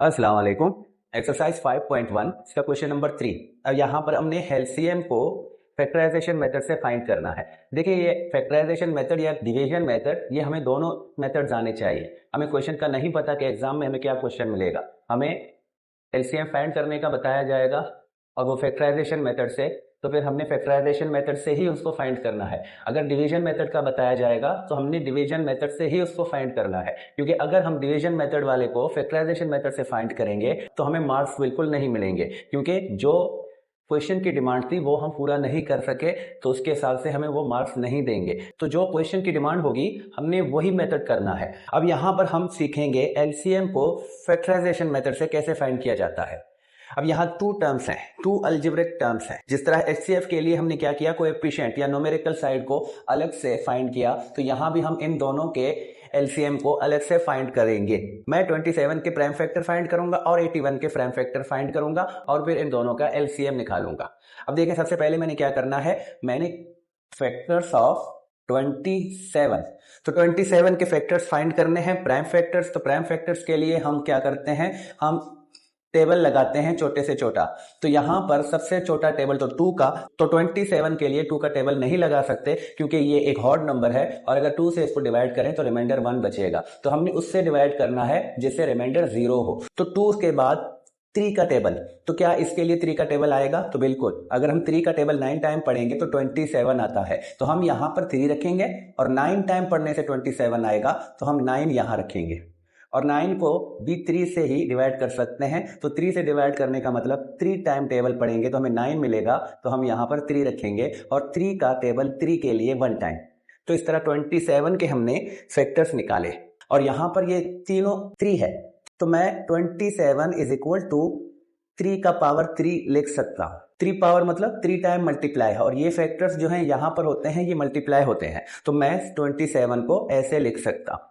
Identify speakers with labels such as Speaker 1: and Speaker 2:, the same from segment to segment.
Speaker 1: अस्सलाम वालेकुम। एक्सरसाइज 5.1 इसका क्वेश्चन नंबर 3। अब यहाँ पर हमने एलसीएम को फैक्टराइजेशन मेथड से फाइंड करना है। देखिए ये फैक्टराइजेशन मेथड या डिवीजन मेथड, ये हमें दोनों मेथड आने चाहिए। हमें क्वेश्चन का नहीं पता कि एग्जाम में हमें क्या क्वेश्चन मिलेगा। हमें एलसीएम फाइंड करने का बताया जाएगा और वो फैक्टराइजेशन मेथड से, तो फिर हमने फैक्टराइजेशन मेथड से ही उसको फाइंड करना है। अगर डिवीजन मेथड का बताया जाएगा तो हमने डिवीजन मेथड से ही उसको फाइंड करना है, क्योंकि अगर हम डिवीजन मेथड वाले को फैक्टराइजेशन मेथड से फाइंड करेंगे तो हमें मार्क्स बिल्कुल नहीं मिलेंगे, क्योंकि जो क्वेश्चन की डिमांड थी वो हम पूरा नहीं कर सके, तो उसके हिसाब से हमें वो मार्क्स नहीं देंगे। तो जो क्वेश्चन की डिमांड होगी हमने वही मेथड करना है। अब यहाँ पर हम सीखेंगे एलसीएम को फैक्टराइजेशन मेथड से कैसे फाइंड किया जाता है। अब यहाँ टू टर्म्स हैं, टू अलजेब्रिक टर्म्स हैं। जिस तरह एचसीएफ के लिए हमने क्या किया, कोएफिशिएंट या न्यूमेरिकल साइड को अलग से फाइंड किया, तो यहाँ भी हम इन दोनों के एलसीएम को अलग से फाइंड करेंगे। मैं 27 के प्राइम फैक्टर फाइंड करूंगा और 81 के प्राइम फैक्टर फाइंड करूंगा और फिर इन दोनों का एलसीएम निकालूंगा। अब देखिए सबसे पहले मैंने क्या करना है, मैंने फैक्टर्स ऑफ 27, तो 27 के फैक्टर्स फाइंड करने हैं, प्राइम फैक्टर्स। तो प्राइम फैक्टर्स के लिए हम क्या करते हैं, हम टेबल लगाते हैं छोटे से छोटा। तो यहां पर सबसे छोटा टेबल तो 2 का, तो 27 के लिए 2 का टेबल नहीं लगा सकते, क्योंकि ये एक हॉड नंबर है और अगर 2 से इसको डिवाइड करें तो रिमाइंडर 1 बचेगा। तो हमने उससे डिवाइड करना है जिससे रिमाइंडर 0 हो। तो 2 के बाद 3 का टेबल, तो क्या इसके लिए 3 का टेबल आएगा? तो बिल्कुल। अगर हम 3 का टेबल 9 टाइम पढ़ेंगे तो 27 आता है, तो हम यहां पर 3 रखेंगे और 9 टाइम पढ़ने से 27 आएगा, तो हम 9 यहां रखेंगे और 9 को भी 3 से ही डिवाइड कर सकते हैं। तो 3 से डिवाइड करने का मतलब 3 टाइम टेबल पढ़ेंगे तो हमें 9 मिलेगा, तो हम यहाँ पर 3 रखेंगे और 3 का टेबल 3 के लिए 1 टाइम। तो इस तरह 27 के हमने फैक्टर्स निकाले और यहाँ पर ये तीनों 3 है, तो मैं 27 इज इक्वल टू 3 का पावर 3 लिख सकता हूँ। 3 पावर मतलब 3 टाइम मल्टीप्लाई है, और ये फैक्टर्स जो हैं यहाँ पर होते हैं, ये मल्टीप्लाई होते हैं, तो मैं 27 को ऐसे लिख सकता हूँ।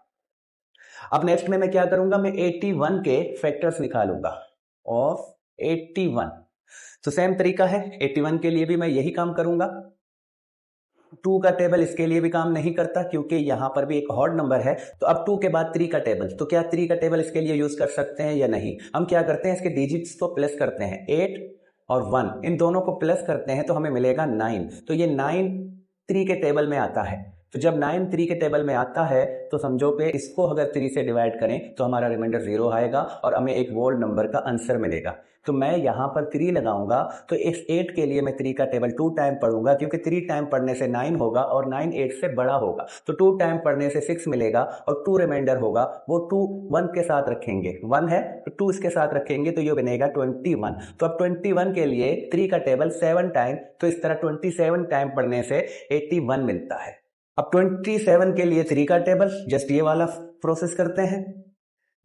Speaker 1: अब नेक्स्ट में मैं क्या करूंगा, मैं 81 के फैक्टर्स निकालूंगा ऑफ 81। तो सेम तरीका है, 81 के लिए भी मैं यही काम करूंगा। 2 का टेबल इसके लिए भी काम नहीं करता, क्योंकि यहां पर भी एक हॉड नंबर है। तो अब 2 के बाद 3 का टेबल, तो क्या 3 का टेबल इसके लिए यूज कर सकते हैं या नहीं? हम क्या करते हैं, इसके डिजिट्स को प्लस करते हैं, 8 और 1 इन दोनों को प्लस करते हैं तो हमें मिलेगा 9। तो ये 9 3 के टेबल में आता है। तो जब 9 3 के टेबल में आता है तो समझो कि इसको अगर 3 से डिवाइड करें तो हमारा रिमाइंडर 0 आएगा और हमें एक वोल्ड नंबर का आंसर मिलेगा। तो मैं यहाँ पर 3 लगाऊंगा, तो इस 8 के लिए मैं 3 का टेबल 2 टाइम पढ़ूंगा, क्योंकि 3 टाइम पढ़ने से 9 होगा और 9 8 से बड़ा होगा। तो 2 टाइम पढ़ने से 6 मिलेगा और 2 रिमाइंडर होगा, वो 2 1 के साथ रखेंगे, 1 है तो 2 इसके साथ रखेंगे, तो ये बनेगा 21। तो अब 21 के लिए 3 का टेबल 7 टाइम, तो इस तरह 27 टाइम पढ़ने से 81 मिलता है। अब 27 के लिए 3 का टेबल जस्ट ये वाला प्रोसेस करते हैं,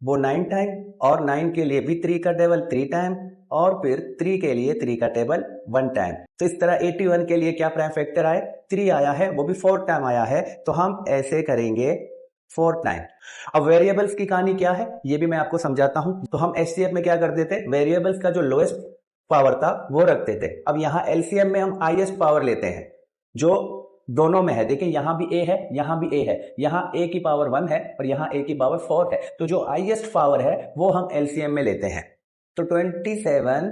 Speaker 1: वो 9 टाइम, और 9 के लिए भी 3 का टेबल 3 टाइम, और फिर 3 के लिए 3 का टेबल 1 टाइम। तो इस तरह 81 के लिए क्या प्राइम फैक्टर आए, 3 आया है, वो भी 4 टाइम आया है, तो हम ऐसे करेंगे 4 टाइम। अब वेरिएबल्स की कहानी क्या है ये भी मैं आपको समझाता हूं। तो हम एचसीएफ में क्या करते थे, वेरिएबल्स का जो लोएस्ट पावर था वो रखते थे। अब यहां एलसीएम में हम हाईएस्ट पावर लेते हैं, जो दोनों में है। देखिए यहां भी ए है, यहां भी ए है, यहां ए की पावर 1 है और यहां ए की पावर 4 है, तो जो हाईएस्ट पावर है वो हम एलसीएम में लेते हैं। तो 27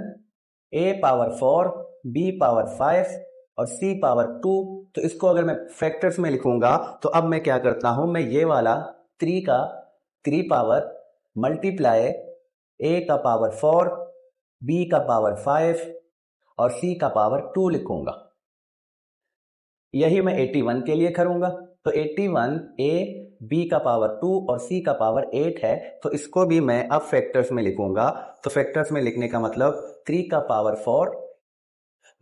Speaker 1: ए पावर 4 बी पावर 5 और सी पावर 2, तो इसको अगर मैं फैक्टर्स में लिखूंगा तो अब मैं क्या करता हूं, मैं ये वाला 3 का 3 पावर मल्टीप्लाई ए का पावर 4 बी का पावर 5 और सी का पावर 2 लिखूंगा। यही मैं 81 के लिए करूंगा। तो 81 ए बी का पावर 2 और सी का पावर 8 है, तो इसको भी मैं अब फैक्टर्स में लिखूंगा। तो फैक्टर्स में लिखने का मतलब 3 का पावर 4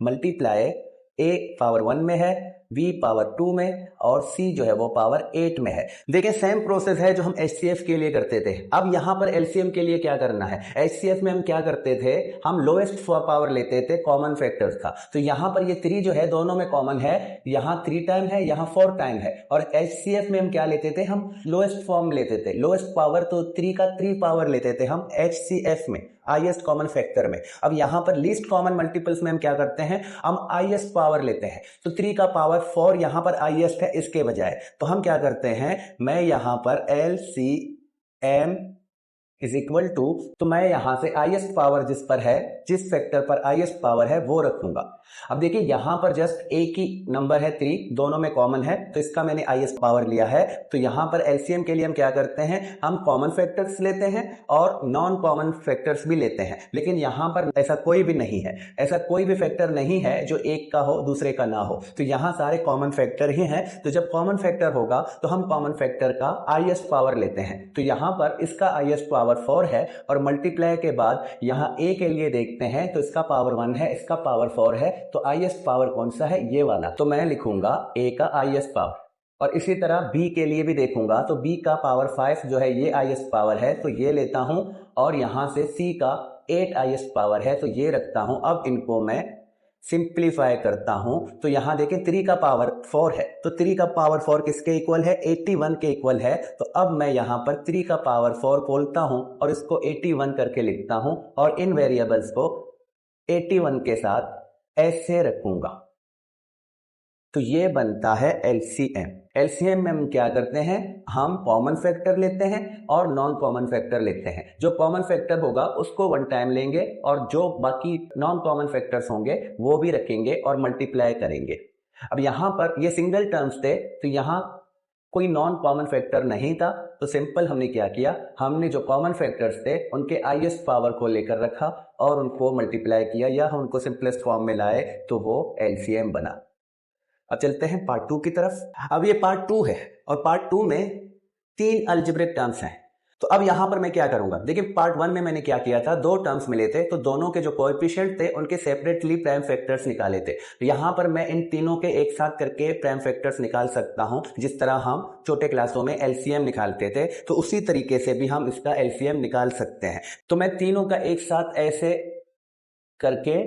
Speaker 1: मल्टीप्लाई ए पावर 1 में है, बी पावर 2 में और सी जो है वो पावर 8 में है। देखिए सेम प्रोसेस है जो हम एचसीएफ के लिए करते थे। अब यहां पर एलसीएम के लिए क्या करना है, एचसीएफ में हम क्या करते थे, हम लोएस्ट पावर लेते थे कॉमन फैक्टर्स का। तो यहां पर ये 3 जो है दोनों में कॉमन है, यहां 3 टाइम है, यहां 4 टाइम है। और एचसीएफ में हम क्या लेते थे, हम लोएस्ट फॉर्म लेते थे, लोएस्ट पावर, तो 3 का 3 पावर लेते थे हम एचसीएफ में, हाईएस्ट कॉमन फैक्टर में। अब यहां पर लीस्ट कॉमन मल्टीपल्स में हम क्या करते हैं, हम हाईएस्ट पावर लेते हैं। तो 3 का पावर 4 यहां पर हाईएस्ट है इसके बजाय, तो हम क्या करते हैं, मैं यहां पर एलसीएम इज इक्वल टू, तो मैं यहां से हाईएस्ट पावर जिस पर है, जिस फैक्टर पर हाईएस्ट पावर है वो रखूंगा। अब देखिए यहां पर जस्ट एक ही नंबर है 3, दोनों में कॉमन है, तो इसका मैंने हाईएस्ट पावर लिया है। तो यहां पर एलसीएम के लिए हम क्या करते हैं, हम कॉमन फैक्टर्स लेते हैं और नॉन कॉमन फैक्टर्स भी लेते हैं। लेकिन यहां पर ऐसा कोई भी नहीं है, ऐसा कोई भी फैक्टर नहीं है जो एक का हो दूसरे का ना हो, तो यहां सारे कॉमन फैक्टर ही हैं। तो जब कॉमन फैक्टर होगा तो हम कॉमन फैक्टर का हाईएस्ट पावर लेते हैं। तो यहां पर इसका हाईएस्ट पावर 4 है और मल्टीप्लाई के बाद यहां ए के लिए देखते हैं तो इसका पावर 1 है, इसका पावर 4 है, तो हाईएस्ट पावर कौन सा है, ये वाला। तो मैं लिखूंगा ए का हाईएस्ट पावर। और इसी तरह बी के लिए भी देखूंगा तो बी का पावर 5 जो है ये हाईएस्ट पावर है, तो ये लेता हूं। और यहां से सी का 8 हाईएस्ट पावर है, तो ये रखता हूं। अब इनको मैं सिंप्लीफाई करता हूं तो यहां देखें 3 का पावर 4 है, तो 3 का पावर 4 किसके इक्वल है, 81 के इक्वल है। तो अब मैं यहां पर 3 का पावर 4 बोलता हूं और इसको 81 करके लिखता हूं और इन वेरिएबल्स को 81 के साथ ऐसे रखूंगा। तो ये बनता है एलसीएम। एलसीएम में हम क्या करते हैं, हम कॉमन फैक्टर लेते हैं और नॉन कॉमन फैक्टर लेते हैं। जो कॉमन फैक्टर होगा उसको वन टाइम लेंगे और जो बाकी नॉन कॉमन फैक्टर्स होंगे वो भी रखेंगे और मल्टीप्लाई करेंगे। अब यहां पर ये सिंगल टर्म्स थे तो यहां कोई नॉन कॉमन फैक्टर नहीं था, तो सिंपल हमने क्या किया, हमने जो कॉमन फैक्टर्स थे उनके हाईएस्ट पावर को लेकर रखा और उनको मल्टीप्लाई किया या उनको सिंपलेस्ट फॉर्म में लाए, तो वो एलसीएम बना। अब चलते हैं पार्ट 2 की तरफ। अब ये पार्ट 2 है और पार्ट 2 में 3 अलजेब्रिक टर्म्स हैं। तो अब यहां पर मैं क्या करूंगा, देखिए पार्ट 1 में मैंने क्या किया था, 2 टर्म्स मिले थे तो दोनों के जो कोएफिशिएंट थे उनके सेपरेटली प्राइम फैक्टर्स निकाले थे। तो यहां पर मैं इन तीनों के एक साथ करके प्राइम फैक्टर्स निकाल सकता हूं, जिस तरह हम छोटे क्लासों में एलसीएम निकालते थे, तो उसी तरीके से भी हम इसका एलसीएम निकाल सकते हैं। तो मैं तीनों का एक साथ ऐसे करके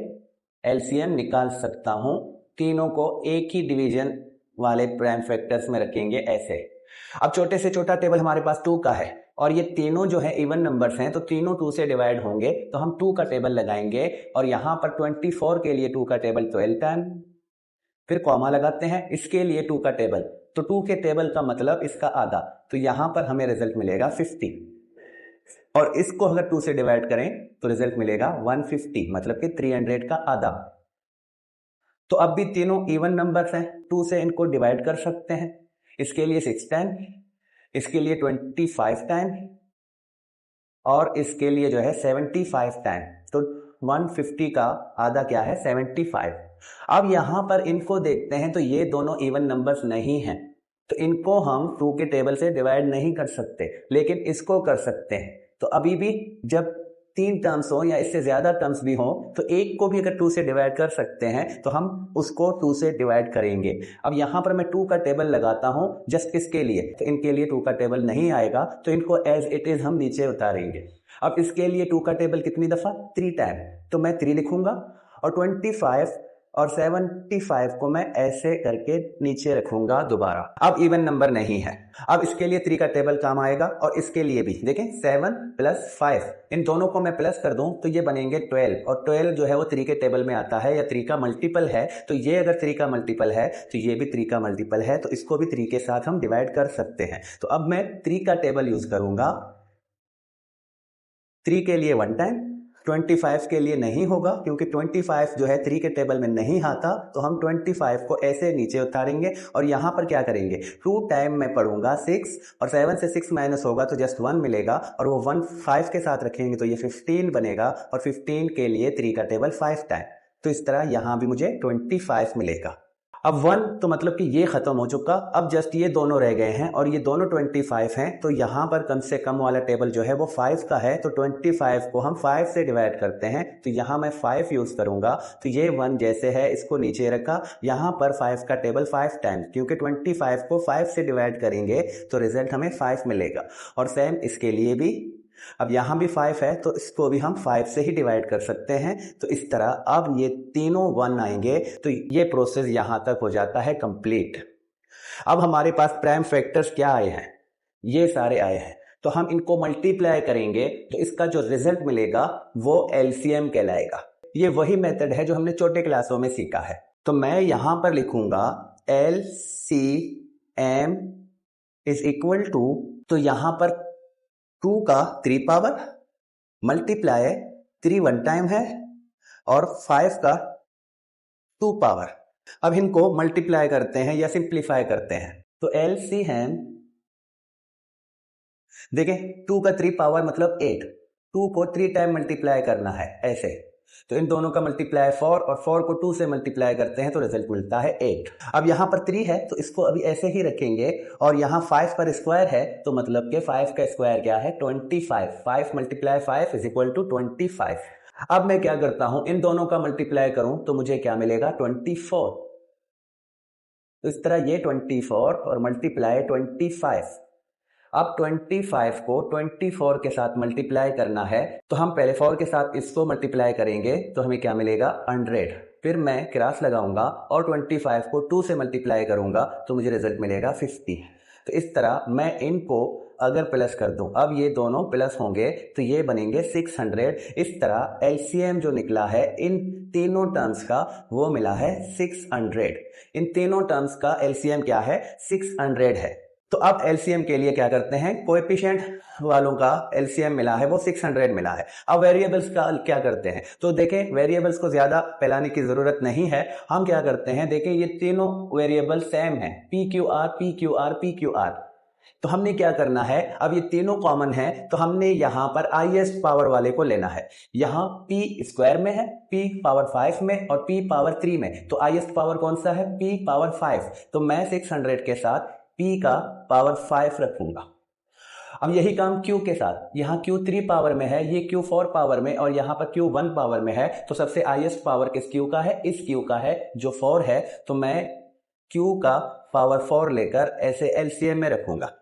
Speaker 1: एलसीएम निकाल सकता हूं। तीनों को एक ही डिवीजन वाले प्राइम फैक्टर्स में रखेंगे ऐसे। अब छोटे से छोटा टेबल हमारे पास 2 का है और ये तीनों जो है इवन नंबर्स हैं, तो तीनों 2 से डिवाइड होंगे, तो हम 2 का टेबल लगाएंगे और यहां पर 24 के लिए 2 का टेबल 12 टाइम, फिर कॉमा लगाते हैं, इसके लिए 2 का टेबल, तो 2 के टेबल का मतलब इसका आधा, तो यहां पर हमें रिजल्ट मिलेगा 50। और इसको अगर 2 से डिवाइड करें तो रिजल्ट मिलेगा 150, मतलब कि 300 का आधा। तो अब भी तीनों इवन नंबर्स हैं, 2 से इनको डिवाइड कर सकते हैं। इसके लिए 6 टाइम, इसके लिए 25 टाइम और इसके लिए जो है 75 टाइम। तो 150 का आधा क्या है, 75। अब यहां पर इनको देखते हैं तो ये दोनों इवन नंबर्स नहीं हैं, तो इनको हम 2 के टेबल से डिवाइड नहीं कर सकते, लेकिन इसको कर सकते हैं। तो अभी भी जब 3 टर्म्स हो या इससे ज्यादा टर्म्स भी हो तो एक को भी अगर 2 से डिवाइड कर सकते हैं तो हम उसको 2 से डिवाइड करेंगे। अब यहां पर मैं 2 का टेबल लगाता हूं जस्ट किसके लिए, तो इनके लिए 2 का टेबल नहीं आएगा, तो इनको एज इट इज हम नीचे उतारेंगे। अब इसके लिए 2 का टेबल कितनी दफा, 3 टाइम, तो मैं 3 लिखूंगा और 25 और 75 को मैं ऐसे करके नीचे रखूंगा दोबारा। अब इवन नंबर नहीं है, अब इसके लिए 3 का टेबल काम आएगा और इसके लिए भी देखें 7 + 5, इन दोनों को मैं प्लस कर दूं तो ये बनेंगे 12, और 12 जो है वो 3 के टेबल में आता है या 3 का मल्टीपल है, तो ये अगर 3 का मल्टीपल है तो ये भी 3 का मल्टीपल है, तो इसको भी 3 के साथ हम डिवाइड कर सकते हैं। तो अब मैं 3 का टेबल यूज करूंगा, 3 के लिए 1 टाइम, 25 के लिए नहीं होगा क्योंकि 25 जो है 3 के टेबल में नहीं आता, तो हम 25 को ऐसे नीचे उतारेंगे और यहां पर क्या करेंगे, 2 टाइम में पढ़ूंगा 6 और 7 से 6 माइनस होगा तो जस्ट 1 मिलेगा और वो 1 5 के साथ रखेंगे तो ये 15 बनेगा और 15 के लिए 3 का टेबल 5 टाइम, तो इस तरह यहां भी मुझे 25 मिलेगा। अब 1 तो मतलब कि ये खत्म हो चुका, अब जस्ट ये दोनों रह गए हैं और ये दोनों 25 हैं, तो यहां पर कम से कम वाला टेबल जो है वो 5 का है, तो 25 को हम 5 से डिवाइड करते हैं, तो यहां मैं 5 यूज करूंगा, तो ये 1 जैसे है इसको नीचे रखा, यहां पर 5 का टेबल 5 टाइम्स, क्योंकि 25 को 5 से डिवाइड करेंगे तो रिजल्ट हमें 5 मिलेगा। और सेम इसके लिए भी, अब यहां भी 5 है तो इसको भी हम 5 से ही डिवाइड कर सकते हैं, तो इस तरह अब ये तीनों 1 आएंगे, तो ये प्रोसेस यहां तक हो जाता है कंप्लीट। अब हमारे पास प्राइम फैक्टर्स क्या आए हैं, ये सारे आए हैं, तो हम इनको मल्टीप्लाई करेंगे तो इसका जो रिजल्ट मिलेगा वो एलसीएम कहलाएगा। ये वही मेथड है जो हमने छोटे क्लासों में सीखा है, तो मैं यहां पर लिखूंगा LCM इज इक्वल टू, तो यहां पर 2 का 3 पावर मल्टीप्लाई 3 वन टाइम है और 5 का 2 पावर। अब इनको मल्टीप्लाई करते हैं या सिंप्लीफाई करते हैं तो एलसीएम देखें 2 का 3 पावर मतलब 8, 2 को 3 टाइम मल्टीप्लाई करना है ऐसे, तो इन दोनों का मल्टीप्लाई 4 और 4 को 2 से मल्टीप्लाई करते हैं तो रिजल्ट मिलता है 8। अब यहाँ पर 3 है तो इसको अभी ऐसे ही रखेंगे और यहाँ 5 पर स्क्वायर है तो मतलब के 5 का स्क्वायर क्या है 25, 5 मल्टीप्लाई 5 इज इक्वल टू 25। अब मैं क्या करता हूं इन दोनों का मल्टीप्लाई करूं तो मुझे क्या मिलेगा 24। तो इस तरह ये 24 और मल्टीप्लाई 25। अब 25 को 24 के साथ मल्टीप्लाई करना है तो हम पहले 4 के साथ इसको मल्टीप्लाई करेंगे तो हमें क्या मिलेगा 100। फिर मैं क्रॉस लगाऊंगा और 25 को 2 से मल्टीप्लाई करूंगा तो मुझे रिजल्ट मिलेगा 50। तो इस तरह मैं इनको अगर प्लस कर दूं, अब ये दोनों प्लस होंगे तो ये बनेंगे 600। इस तरह एलसीएम जो निकला है इन तीनों टर्म्स का वो मिला है 600। इन तीनों टर्म्स का एलसीएम क्या है 600 है। तो अब एलसीएम के लिए क्या करते हैं कोएफिशिएंट वालों का एलसीएम मिला है वो 600 मिला है। अब वेरिएबल्स का क्या करते हैं तो देखें वेरिएबल्स को ज्यादा फैलाने की जरूरत नहीं है। हम क्या करते हैं देखें ये तीनों वेरिएबल सेम है P Q R P Q R P Q R. तो हमने क्या करना है अब ये तीनों कॉमन है तो हमने यहां पर हाईएस्ट पावर वाले को लेना है। यहां p स्क्वायर में है p पावर 5 में और p पावर 3 में, तो हाईएस्ट पावर कौन सा है p पावर 5। तो मैं 600 के साथ p का पावर 5 रखूंगा। अब यही काम q के साथ, यहाँ q 3 पावर में है ये q 4 पावर में और यहाँ पर q 1 पावर में है तो सबसे हाईएस्ट पावर किस q का है इस q का है जो 4 है। तो मैं q का पावर 4 लेकर ऐसे एलसीएम में रखूंगा।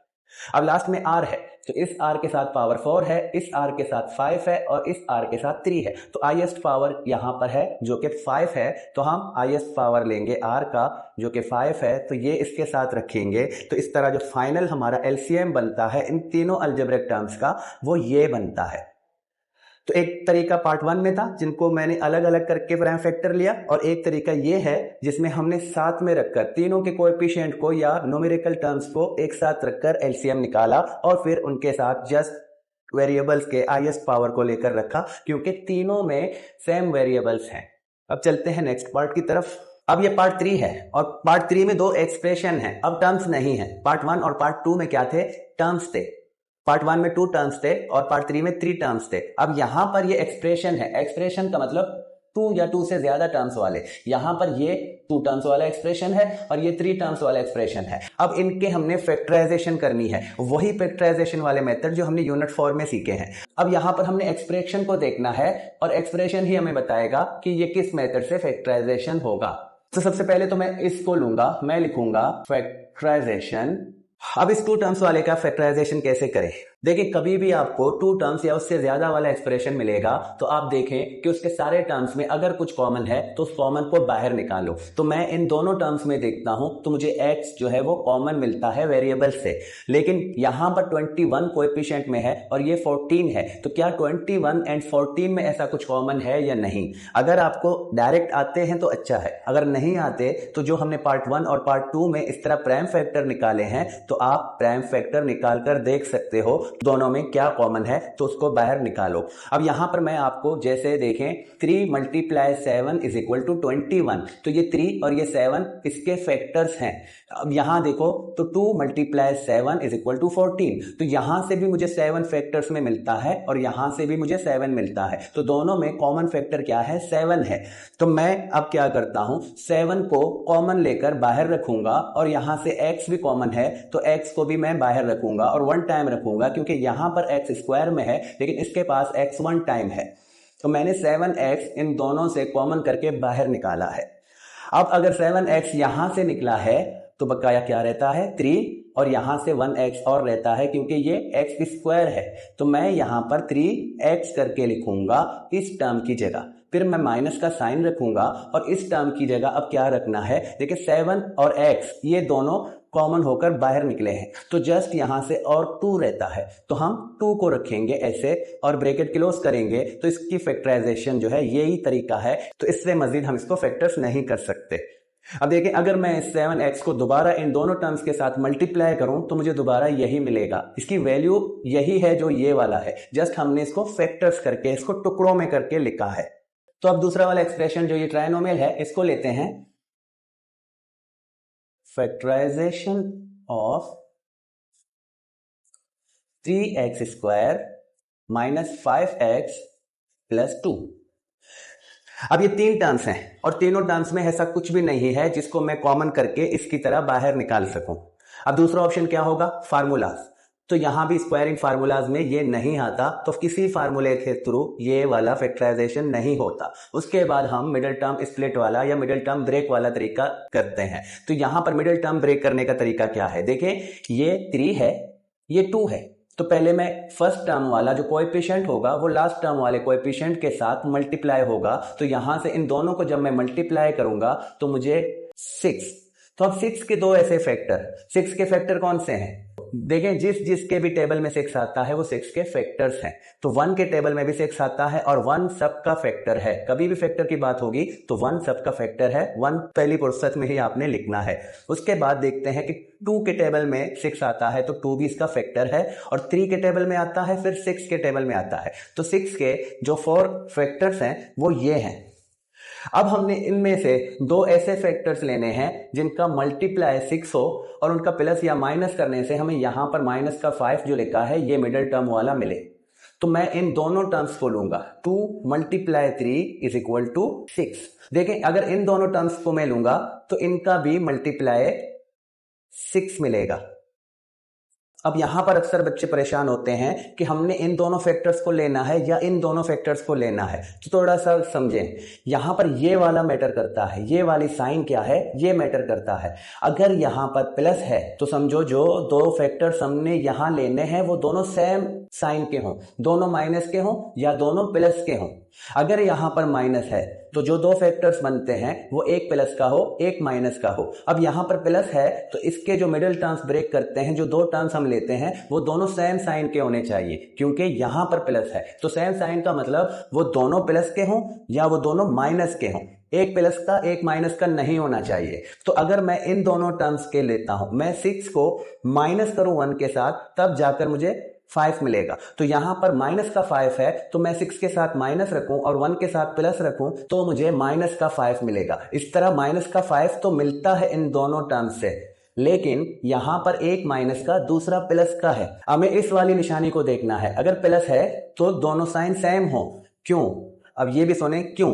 Speaker 1: अब लास्ट में r है तो इस r के साथ पावर 4 है, इस r के साथ 5 है और इस r के साथ 3 है। तो हाईएस्ट पावर यहां पर है जो कि 5 है तो हम हाईएस्ट पावर लेंगे r का जो कि 5 है तो ये इसके साथ रखेंगे। तो इस तरह जो फाइनल हमारा एलसीएम बनता है इन तीनों अलजेब्रिक टर्म्स का वो ये बनता है। तो एक तरीका पार्ट 1 में था जिनको मैंने अलग अलग करके प्राइम फैक्टर लिया और एक तरीका ये है जिसमें हमने साथ में रखकर तीनों के कोएफिशिएंट को या न्यूमेरिकल टर्म्स को एक साथ रखकर एलसीएम निकाला और फिर उनके साथ जस्ट वेरिएबल्स के हाईएस्ट पावर को लेकर रखा क्योंकि तीनों में सेम वेरिएबल्स हैं। अब चलते हैं नेक्स्ट पार्ट की तरफ। अब ये पार्ट 3 है और पार्ट 3 में 2 एक्सप्रेशन है, अब टर्म्स नहीं है। पार्ट 1 और पार्ट 2 में क्या थे टर्म्स थे। पार्ट 1 में 2 टर्म्स थे और पार्ट 3 में 3 टर्म्स थे। अब यहां पर ये एक्सप्रेशन है, एक्सप्रेशन का मतलब 2 या 2 से ज्यादा टर्म्स वाले। यहां पर ये 2 टर्म्स वाला एक्सप्रेशन है और ये 3 टर्म्स वाला एक्सप्रेशन है। अब इनके हमने फैक्टराइजेशन करनी है, वही फैक्टराइजेशन वाले मेथड जो हमने यूनिट 4 में सीखे हैं। अब यहां पर हमने एक्सप्रेशन को देखना है और एक्सप्रेशन ही हमें बताएगा कि ये किस मेथड से फैक्टराइजेशन होगा। तो सबसे पहले तो मैं इसको लूंगा, मैं लिखूंगा फैक्टराइजेशन। अब इस 2 टर्म्स वाले का फैक्टराइजेशन कैसे करें। देखिए कभी भी आपको 2 टर्म्स या उससे ज्यादा वाला एक्सप्रेशन मिलेगा तो आप देखें कि उसके सारे टर्म्स में अगर कुछ कॉमन है तो उस कॉमन को बाहर निकालो। तो मैं इन दोनों टर्म्स में देखता हूं तो मुझे x जो है वो कॉमन मिलता है वेरिएबल से, लेकिन यहां पर 21 कोएफिशिएंट में है और ये 14 है। तो क्या 21 एंड 14 में ऐसा कुछ कॉमन है या नहीं। अगर आपको डायरेक्ट आते हैं तो अच्छा है, अगर नहीं आते तो जो हमने पार्ट 1 और पार्ट 2 में इस तरह प्राइम फैक्टर निकाले हैं तो आप प्राइम फैक्टर निकाल कर देख सकते हो दोनों में क्या कॉमन है तो उसको बाहर निकालो। अब यहां पर मैं आपको जैसे देखें 3 मल्टीप्लाई 7 इज इक्वल टू 21, तो ये 3 और ये 7 इसके फैक्टर्स हैं। अब यहां देखो तो 2 मल्टीप्लाई 7 इज इक्वल टू 14, तो यहां से भी मुझे 7 फैक्टर्स में मिलता है और यहां से भी मुझे 7 मिलता है। तो दोनों में कॉमन फैक्टर क्या है 7 है। तो मैं अब क्या करता हूं 7 को कॉमन लेकर बाहर रखूंगा और यहां से x भी कॉमन है तो x को भी मैं बाहर रखूंगा और 1 टाइम रखूंगा क्योंकि यहां पर x स्क्वायर में है लेकिन इसके पास x 1 टाइम है। तो मैंने 7x इन दोनों से कॉमन करके बाहर निकाला है। अब अगर 7x यहां से निकला है तो बकाया क्या रहता है 3 और यहां से 1x और रहता है क्योंकि ये x स्क्वायर है। तो मैं यहां पर 3x करके लिखूंगा इस टर्म की जगह, फिर मैं माइनस का साइन रखूंगा और इस टर्म की जगह अब क्या रखना है देखिए 7 और x ये दोनों कॉमन होकर बाहर निकले हैं तो जस्ट यहां से और 2 रहता है तो हम 2 को रखेंगे ऐसे और ब्रैकेट क्लोज करेंगे। तो इसकी फैक्टराइजेशन जो है यही तरीका है, तो इससे मजीद हम इसको फैक्टर्स नहीं कर सकते। अब देखिए, अगर मैं 7x को दोबारा इन दोनों टर्म्स के साथ मल्टीप्लाई करूं तो मुझे दोबारा यही मिलेगा। इसकी वैल्यू यही है जो ये वाला है, जस्ट हमने इसको फैक्टर्स करके, इसको टुकड़ों में करके लिखा है। तो अब दूसरा वाला एक्सप्रेशन जो ये ट्राइनोमियल है, इसको लेते हैं factorization of 3x² minus 5x plus 2। अब ये तीन टर्म्स हैं और तीनों टर्म्स में ऐसा कुछ भी नहीं है जिसको मैं कॉमन करके इसकी तरह बाहर निकाल सकूं। अब दूसरा ऑप्शन क्या होगा? फार्मूलाज। तो यहां भी स्क्वायरिंग फार्मूलाज में ये नहीं आता, तो किसी फार्मूले के थ्रू ये वाला फैक्टराइजेशन नहीं होता। उसके बाद हम मिडिल टर्म स्प्लिट वाला या मिडिल टर्म ब्रेक वाला तरीका करते हैं। तो यहां पर मिडिल टर्म ब्रेक करने का तरीका क्या है? देखिए, ये 3 है, ये 2 है, तो पहले मैं फर्स्ट टर्म वाला जो कोएफिशिएंट होगा वो लास्ट टर्म वाले कोएफिशिएंट के साथ मल्टीप्लाई होगा। तो यहां से इन दोनों को जब मैं मल्टीप्लाई करूंगा तो मुझे 6। तो अब 6 के दो ऐसे फैक्टर, 6 के फैक्टर कौन से हैं? देखें, जिसके भी टेबल में 6 आता है वो 6 के फैक्टर्स हैं। तो 1 के टेबल में भी 6 आता है और 1 सबका फैक्टर है। कभी भी फैक्टर की बात होगी तो 1 सबका फैक्टर है, 1 पहली फुर्सत में ही आपने लिखना है। उसके बाद देखते हैं कि 2 के टेबल में 6 आता है तो 2 भी इसका फैक्टर है, और 3 के टेबल में आता है, फिर 6 के टेबल में आता है। तो 6 के जो 4 फैक्टर्स हैं वो ये हैं। अब हमने इनमें से दो ऐसे फैक्टर्स लेने हैं जिनका मल्टीप्लाई 6 हो और उनका प्लस या माइनस करने से हमें यहां पर माइनस का 5 जो लिखा है ये मिडिल टर्म वाला मिले। तो मैं इन दोनों टर्म्स को लूंगा, 2 × 3 = 6। देखें, अगर इन दोनों टर्म्स को मैं लूंगा तो इनका भी मल्टीप्लाई 6 मिलेगा। अब यहां पर अक्सर बच्चे परेशान होते हैं कि हमने इन दोनों फैक्टर्स को लेना है या इन दोनों फैक्टर्स को लेना है। तो थोड़ा सा समझें, यहां पर ये वाला मैटर करता है, ये वाली साइन क्या है, ये मैटर करता है। अगर यहां पर प्लस है तो समझो जो दो फैक्टर्स हमने यहां लेने हैं वो दोनों सेम साइन के हों, दोनों माइनस के हों या दोनों प्लस के हों। अगर यहां पर माइनस है तो जो दो फैक्टर्स बनते हैं वो एक प्लस का हो, एक माइनस का हो। अब यहां पर प्लस है तो इसके जो मिडिल टर्म्स ब्रेक करते हैं, जो दो टर्म्स हम लेते हैं वो दोनों सेम साइन के होने चाहिए, क्योंकि यहां पर प्लस है तो सेम साइन का मतलब वो दोनों प्लस के हों या वो दोनों माइनस के हों। एक प्लस का एक माइनस का नहीं होना चाहिए। तो अगर मैं इन दोनों टर्म्स के लेता हूं, मैं 6 को माइनस करूं 1 के साथ, तब जाकर मुझे 5 मिलेगा। तो यहां पर माइनस का 5 है तो मैं 6 के साथ माइनस रखूं और 1 के साथ प्लस रखूं तो मुझे माइनस का 5 मिलेगा। इस तरह माइनस का 5 तो मिलता है इन दोनों टर्म्स से, लेकिन यहां पर एक माइनस का दूसरा प्लस का है। हमें इस वाली निशानी को देखना है, अगर प्लस है तो दोनों साइन सेम हो। क्यों? अब ये भी सुने क्यों?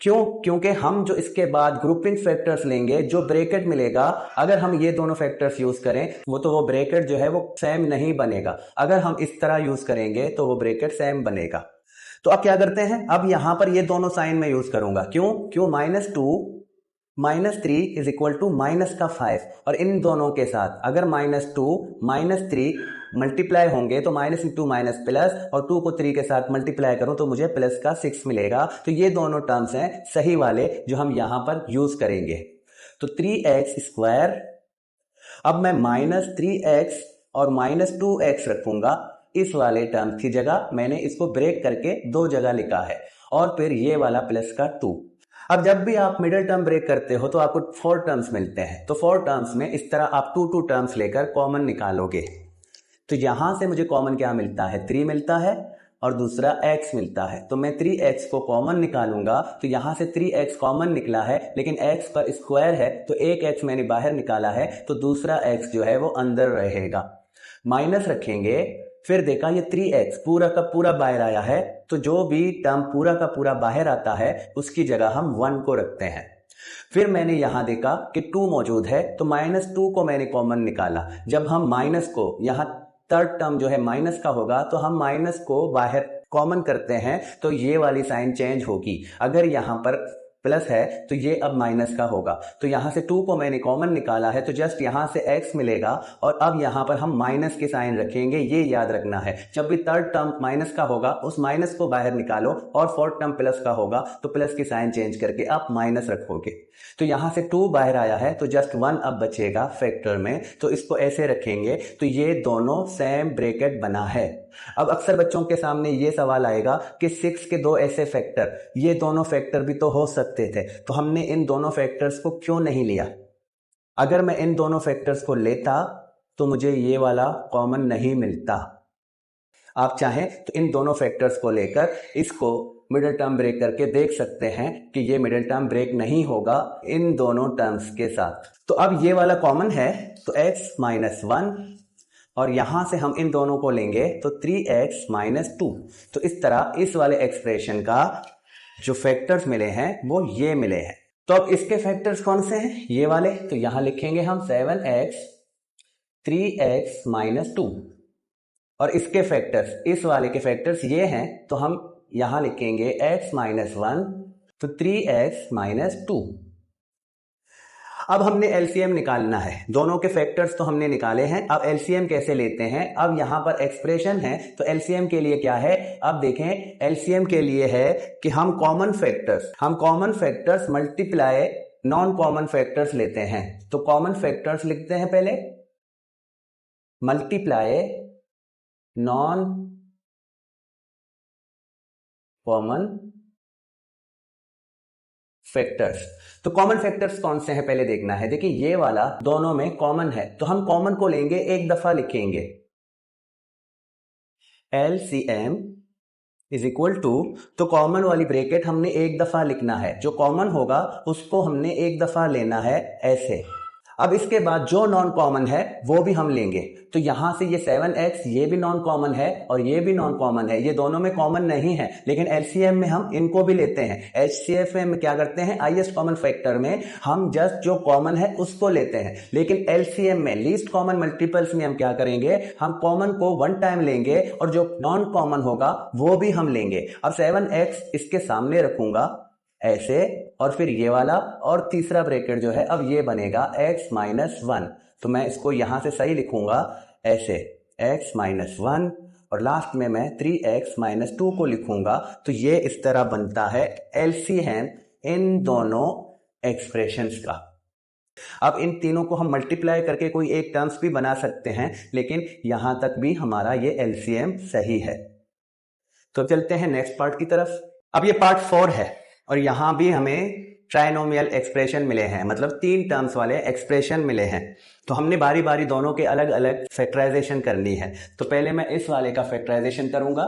Speaker 1: क्योंकि हम जो इसके बाद ग्रुपिंग फैक्टर्स लेंगे, जो ब्रैकेट मिलेगा, अगर हम ये दोनों फैक्टर्स यूज करें वो ब्रैकेट जो है वो सेम नहीं बनेगा। अगर हम इस तरह यूज करेंगे तो वो ब्रैकेट सेम बनेगा। तो अब क्या करते हैं, अब यहां पर ये दोनों साइन में यूज करूंगा। क्यों? -2 -3 = -5, और इन दोनों के साथ अगर -2 -3 मल्टीप्लाई होंगे तो माइनस इंटू माइनस प्लस, और 2 को 3 के साथ मल्टीप्लाई करूं तो मुझे प्लस का 6 मिलेगा। तो ये दोनों टर्म्स हैं सही वाले जो हम यहां पर यूज करेंगे। तो 3x², अब मैं -3x और -2x रखूंगा इस वाले टर्म की जगह। मैंने इसको ब्रेक करके दो जगह लिखा है, और फिर ये वाला प्लस का 2। अब जब भी आप मिडिल टर्म ब्रेक करते हो तो आपको 4 टर्म्स मिलते हैं। तो 4 टर्म्स में इस तरह आप 2 टर्म्स लेकर कॉमन निकालोगे। तो यहां से मुझे कॉमन क्या मिलता है? 3 मिलता है और दूसरा x मिलता है। तो मैं 3x को कॉमन निकालूंगा, तो यहां से 3x कॉमन निकला है, लेकिन x पर स्क्वायर है तो एक x मैंने बाहर निकाला है, तो दूसरा x जो है वो अंदर रहेगा। माइनस रखेंगे, फिर देखा ये 3x पूरा का पूरा बाहर आया है, तो जो भी टर्म पूरा का पूरा बाहर आता है उसकी जगह हम 1 को रखते हैं। फिर मैंने यहां देखा कि 2 मौजूद है, तो -2 को मैंने कॉमन निकाला। जब हम माइनस को, यहां थर्ड टर्म जो है माइनस का होगा, तो हम माइनस को बाहर कॉमन करते हैं तो ये वाली साइन चेंज होगी। अगर यहां पर प्लस है तो ये अब माइनस का होगा। तो यहां से 2 को मैंने कॉमन निकाला है, तो जस्ट यहां से x मिलेगा, और अब यहां पर हम माइनस के साइन रखेंगे। ये याद रखना है, जब भी थर्ड टर्म माइनस का होगा उस माइनस को बाहर निकालो, और फोर्थ टर्म प्लस का होगा तो प्लस की साइन चेंज करके आप माइनस रखोगे। तो यहां से 2 बाहर आया है तो जस्ट 1 अब बचेगा फैक्टर में, तो इसको ऐसे रखेंगे। तो ये दोनों सेम ब्रैकेट बना है। अब अक्सर बच्चों के सामने ये सवाल आएगा कि 6 के दो ऐसे फैक्टर, ये दोनों फैक्टर भी तो हो सकते थे, तो हमने इन दोनों फैक्टर्स को क्यों नहीं लिया? अगर मैं इन दोनों फैक्टर्स को लेता तो मुझे ये वाला कॉमन नहीं मिलता। आप चाहें तो इन दोनों फैक्टर्स को लेकर इसको मिडिल टर्म ब्रेक करके देख सकते हैं कि ये मिडिल टर्म ब्रेक नहीं होगा इन दोनों टर्म्स के साथ। तो अब ये वाला कॉमन है, तो x माइनस 1, और यहां से हम इन दोनों को लेंगे तो 3x माइनस 2। तो इस तरह इस वाले एक्सप्रेशन का जो फैक्टर्स मिले हैं वो ये मिले हैं। तो अब इसके फैक्टर्स कौन से हैं? ये वाले। तो यहां लिखेंगे हम 7x 3x माइनस 2, और इसके फैक्टर्स, इस वाले के फैक्टर्स ये हैं, तो हम यहां लिखेंगे x माइनस 1 तो 3x माइनस 2। अब हमने एलसीएम निकालना है, दोनों के फैक्टर्स तो हमने निकाले हैं, अब एलसीएम कैसे लेते हैं? अब यहां पर एक्सप्रेशन है, तो एलसीएम के लिए क्या है? अब देखें, एलसीएम के लिए है कि हम common factors multiply non common factors लेते हैं। तो कॉमन फैक्टर्स लिखते हैं पहले, मल्टीप्लाई नॉन कॉमन फैक्टर्स। तो कॉमन फैक्टर्स कौन से हैं पहले देखना है। देखिए ये वाला दोनों में कॉमन है, तो हम कॉमन को लेंगे, एक दफा लिखेंगे LCM इज इक्वल टू, तो कॉमन वाली ब्रैकेट हमने एक दफा लिखना है, जो कॉमन होगा उसको हमने एक दफा लेना है ऐसे। अब इसके बाद जो नॉन कॉमन है वो भी हम लेंगे, तो यहां से ये 7x ये भी नॉन कॉमन है और ये भी नॉन कॉमन है, ये दोनों में कॉमन नहीं है, लेकिन एलसीएम में हम इनको भी लेते हैं। एचसीएफ में क्या करते हैं, हाईएस्ट कॉमन फैक्टर में हम जस्ट जो कॉमन है उसको लेते हैं, लेकिन एलसीएम में लीस्ट कॉमन मल्टीपल्स में हम क्या करेंगे, हम कॉमन को वन टाइम लेंगे और जो नॉन कॉमन होगा वो भी हम लेंगे। अब 7x इसके सामने रखूंगा ऐसे, और फिर ये वाला, और तीसरा ब्रैकेट जो है अब ये बनेगा x माइनस 1, तो मैं इसको यहां से सही लिखूंगा ऐसे x माइनस 1, और लास्ट में मैं 3x माइनस 2 को लिखूंगा। तो ये इस तरह बनता है एलसीएम इन दोनों एक्सप्रेशंस का। अब इन तीनों को हम मल्टीप्लाई करके कोई एक टर्म्स भी बना सकते हैं, लेकिन यहां तक भी हमारा ये एलसीएम सही है। तो चलते हैं नेक्स्ट पार्ट की तरफ। अब ये पार्ट 4 है, और यहां भी हमें ट्राइनोमियल एक्सप्रेशन मिले हैं, मतलब 3 टर्म्स वाले एक्सप्रेशन मिले हैं। तो हमने बारी बारी दोनों के अलग अलग फैक्टराइजेशन करनी है। तो पहले मैं इस वाले का फैक्टराइजेशन करूंगा,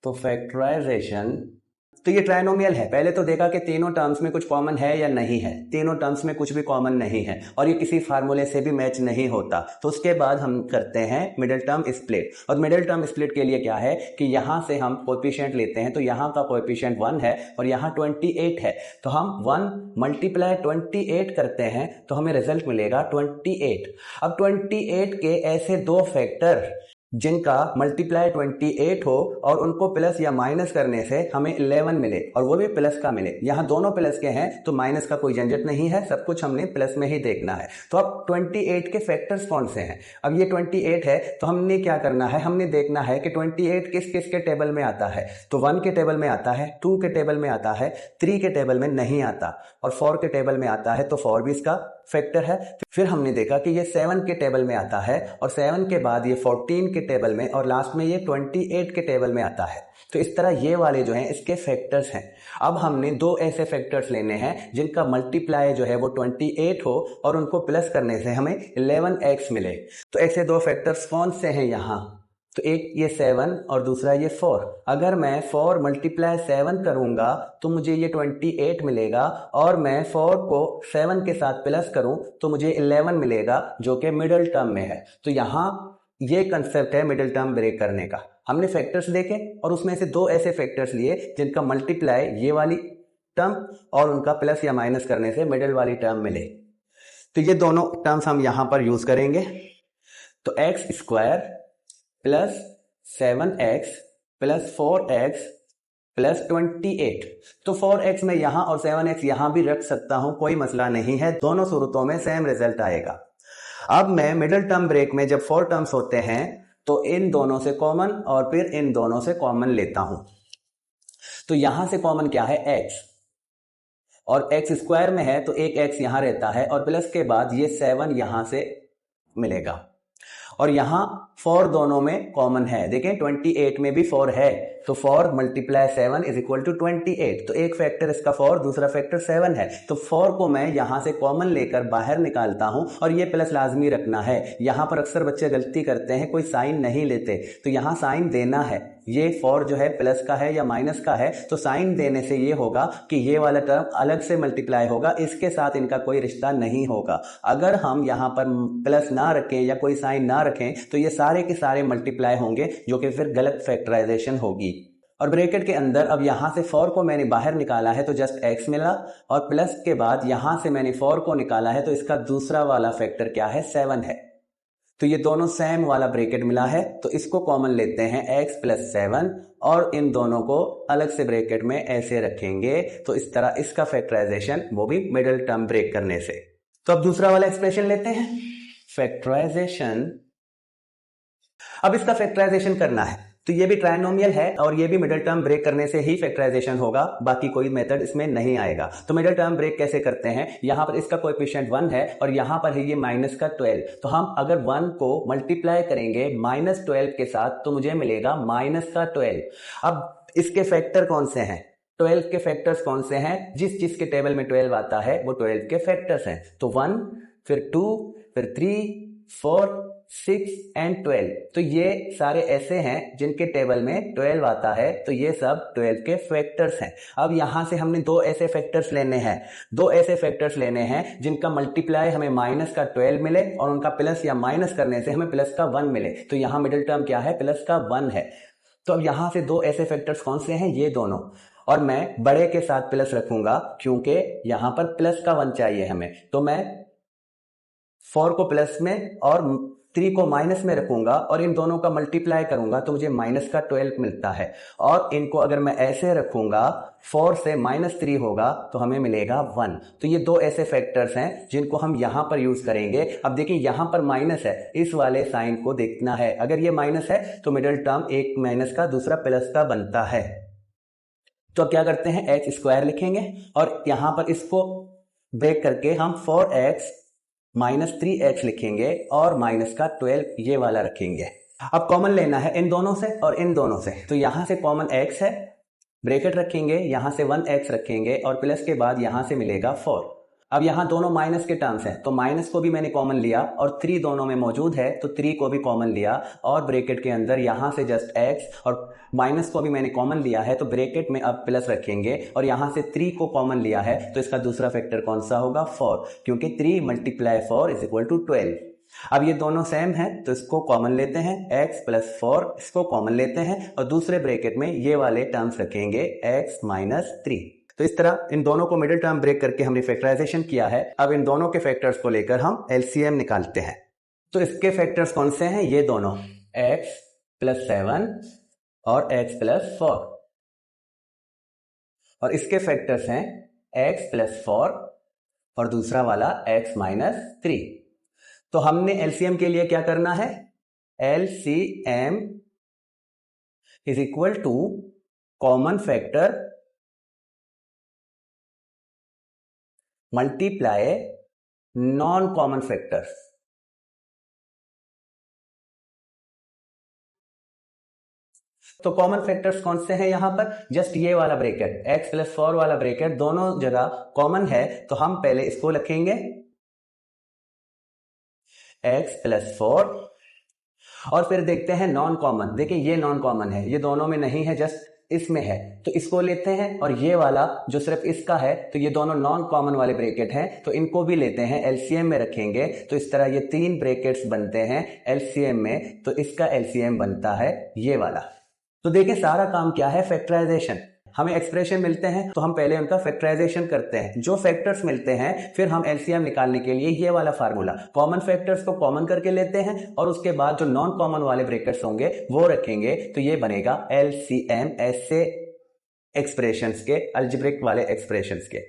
Speaker 1: तो फैक्टराइजेशन, तो ये ट्राइनोमियल है। पहले तो देखा कि तीनों टर्म्स में कुछ कॉमन है या नहीं है, तीनों टर्म्स में कुछ भी कॉमन नहीं है और ये किसी फार्मूले से भी मैच नहीं होता। तो उसके बाद हम करते हैं मिडिल टर्म स्प्लिट, और मिडिल टर्म स्प्लिट के लिए क्या है कि यहां से हम कोएफिशिएंट लेते हैं, तो यहां का कोएफिशिएंट 1 है और यहां 28 है, तो हम 1 मल्टीप्लाई 28 करते हैं तो हमें रिजल्ट मिलेगा 28। अब 28 के ऐसे दो फैक्टर जिनका मल्टीप्लाई 28 हो और उनको प्लस या माइनस करने से हमें 11 मिले, और वो भी प्लस का मिले। यहाँ दोनों प्लस के हैं तो माइनस का कोई झंझट नहीं है, सब कुछ हमने प्लस में ही देखना है। तो अब 28 के फैक्टर्स कौन से हैं? अब ये 28 है तो हमने क्या करना है, हमने देखना है कि 28 किस किस के टेबल में आता है। तो 1 के टेबल में आता है, 2 के टेबल में आता है, 3 के टेबल में नहीं आता, और 4 के टेबल में आता है, तो 4 भी इसका फैक्टर है। फिर हमने देखा कि ये 7 के टेबल में आता है, और 7 के बाद ये 14 के टेबल में, और लास्ट में ये 28 के टेबल में आता है। तो इस तरह ये वाले जो हैं इसके फैक्टर्स हैं। अब हमने दो ऐसे फैक्टर्स लेने हैं जिनका मल्टीप्लाई जो है वो 28 हो और उनको प्लस करने से हमें 11x मिले। तो ऐसे दो फैक्टर्स कौन से हैं यहाँ? तो एक ये 7 और दूसरा ये 4। अगर मैं 4 मल्टीप्लाई 7 करूंगा तो मुझे ये 28 मिलेगा, और मैं 4 को 7 के साथ प्लस करूं तो मुझे 11 मिलेगा, जो कि मिडिल टर्म में है। तो यहाँ ये कंसेप्ट है मिडिल टर्म ब्रेक करने का। हमने फैक्टर्स देखे और उसमें से दो ऐसे फैक्टर्स लिए जिनका मल्टीप्लाई ये वाली टर्म और उनका प्लस या माइनस करने से मिडिल वाली टर्म मिले। तो ये दोनों टर्म्स हम यहां पर यूज करेंगे। तो x square plus 7x plus 4x plus 28। तो 4x में यहां और 7x यहां भी रख सकता हूं, कोई मसला नहीं है, दोनों सूरतों में सेम रिजल्ट आएगा। अब मैं मिडिल टर्म ब्रेक में जब 4 टर्म्स होते हैं तो इन दोनों से कॉमन और फिर इन दोनों से कॉमन लेता हूं। तो यहां से कॉमन क्या है, x, और x स्क्वायर में है तो एक x यहां रहता है, और प्लस के बाद ये 7 यहां से मिलेगा। और यहाँ 4 दोनों में कॉमन है। देखें 28 में भी 4 है, तो 4 मल्टीप्लाई 7 इज इक्वल टू 28। तो एक फैक्टर इसका 4, दूसरा फैक्टर 7 है। तो 4 को मैं यहां से कॉमन लेकर बाहर निकालता हूं और ये प्लस लाजमी रखना है। यहां पर अक्सर बच्चे गलती करते हैं, कोई साइन नहीं लेते, तो यहां साइन देना है। ये 4 जो है प्लस का है या माइनस का है, तो साइन देने से ये होगा कि ये वाला टर्म अलग से मल्टीप्लाई होगा, इसके साथ इनका कोई रिश्ता नहीं होगा। अगर हम यहां पर प्लस ना रखें या कोई साइन ना रखें तो ये सारे के सारे मल्टीप्लाई होंगे, जो कि फिर गलत फैक्टराइजेशन होगी। और ब्रैकेट के अंदर अब यहां से 4 को मैंने बाहर निकाला है तो जस्ट x मिला, और प्लस के बाद यहां से मैंने 4 को निकाला है तो इसका दूसरा वाला फैक्टर क्या है, 7 है। तो ये दोनों सेम वाला ब्रैकेट मिला है, तो इसको कॉमन लेते हैं x प्लस 7 और इन दोनों को अलग से ब्रैकेट में ऐसे रखेंगे। तो इस तरह इसका फैक्टराइजेशन, वो भी मिडिल टर्म ब्रेक करने से। तो अब दूसरा वाला एक्सप्रेशन लेते हैं, फैक्टराइजेशन। अब इसका फैक्टराइजेशन करना है, तो ये भी ट्राइनोमियल है और ये भी मिडिल टर्म ब्रेक करने से ही फैक्टराइजेशन होगा, बाकी कोई मेथड इसमें नहीं आएगा। तो मिडिल टर्म ब्रेक कैसे करते हैं, यहां पर इसका कोएफिशिएंट 1 है और यहां पर है ये माइनस का 12। तो हम अगर 1 को मल्टीप्लाई करेंगे माइनस 12 के साथ तो मुझे मिलेगा माइनस का 12। अब इसके फैक्टर कौन से हैं, 12 के फैक्टर्स कौन से हैं, जिस जिस के टेबल में 12 आता है वो 12 के फैक्टर्स हैं। तो 1, फिर 2, फिर 3, 4, 6 एंड 12। तो ये सारे ऐसे हैं जिनके टेबल में 12 आता है, तो ये सब 12 के फैक्टर्स हैं। अब यहां से हमने दो ऐसे फैक्टर्स लेने हैं जिनका मल्टीप्लाई हमें माइनस का 12 मिले और उनका प्लस या माइनस करने से हमें प्लस का 1 मिले। तो यहां मिडिल टर्म क्या है, प्लस का 1 है। तो अब यहां से दो ऐसे फैक्टर्स कौन से हैं, ये दोनों, और मैं बड़े के साथ प्लस रखूंगा क्योंकि यहां पर प्लस का 1 चाहिए हमें। तो मैं 4 को प्लस में और 3 को माइनस में रखूंगा और इन दोनों का मल्टीप्लाई करूंगा तो मुझे माइनस का 12 मिलता है। और इनको अगर मैं ऐसे रखूंगा, 4 से माइनस 3 होगा तो हमें मिलेगा 1। तो ये दो ऐसे फैक्टर्स हैं जिनको हम यहां पर यूज करेंगे। अब देखिए यहां पर माइनस है, इस वाले साइन को देखना है। अगर ये माइनस है तो मिडिल टर्म एक माइनस का दूसरा प्लस का बनता है। तो क्या करते हैं, एक्स स्क्वायर लिखेंगे और यहां पर इसको ब्रेक करके हम 4x माइनस 3x लिखेंगे और माइनस का 12 ये वाला रखेंगे। अब कॉमन लेना है इन दोनों से और इन दोनों से, तो यहां से कॉमन x है, ब्रैकेट रखेंगे, यहां से 1x रखेंगे और प्लस के बाद यहां से मिलेगा 4। अब यहां दोनों माइनस के टर्म्स हैं, तो माइनस को भी मैंने कॉमन लिया और 3 दोनों में मौजूद है तो 3 को भी कॉमन लिया और ब्रैकेट के अंदर यहां से जस्ट x और माइनस को भी मैंने कॉमन लिया है तो ब्रैकेट में अब प्लस रखेंगे और यहां से 3 को कॉमन लिया है तो इसका दूसरा फैक्टर कौन सा होगा, 4, क्योंकि 3 मल्टीप्लाई 4 इज इक्वल टू 12। अब ये दोनों सेम है तो इसको कॉमन लेते हैं, x प्लस 4 इसको कॉमन लेते हैं और दूसरे ब्रैकेट में ये वाले टर्म्स रखेंगे x माइनस 3। तो इस तरह इन दोनों को मिडिल टर्म ब्रेक करके हमने फैक्टराइजेशन किया है। अब इन दोनों के फैक्टर्स को लेकर हम एलसीएम निकालते हैं। तो इसके फैक्टर्स कौन से हैं, ये दोनों, x प्लस 7 और x प्लस 4, और इसके फैक्टर्स हैं x प्लस 4 और दूसरा वाला x माइनस 3। तो हमने एलसीएम के लिए क्या करना है, LCM is equal to common factor multiply non common factors. तो कॉमन फैक्टर्स कौन से हैं यहां पर, जस्ट ये वाला ब्रैकेट x प्लस 4 वाला ब्रैकेट दोनों जगह कॉमन है, तो हम पहले इसको लिखेंगे x प्लस 4 और फिर देखते हैं नॉन कॉमन। देखिए ये नॉन कॉमन है, ये दोनों में नहीं है, जस्ट इसमें है, तो इसको लेते हैं। और ये वाला जो सिर्फ इसका है, तो ये दोनों नॉन कॉमन वाले ब्रैकेट हैं तो इनको भी लेते हैं, एलसीएम में रखेंगे। तो इस तरह ये 3 ब्रैकेट्स बनते हैं एलसीएम में, तो इसका एलसीएम बनता है ये वाला। तो देखिए सारा काम क्या है, फैक्टराइजेशन। हमें एक्सप्रेशन मिलते हैं तो हम पहले उनका फैक्टराइजेशन करते हैं, जो फैक्टर्स मिलते हैं फिर हम एलसीएम निकालने के लिए ये वाला फार्मूला, कॉमन फैक्टर्स को कॉमन करके लेते हैं और उसके बाद जो नॉन कॉमन वाले ब्रैकेट्स होंगे वो रखेंगे, तो ये बनेगा एलसीएम ऐसे एक्सप्रेशंस के, अलजेब्रिक वाले एक्सप्रेशंस के।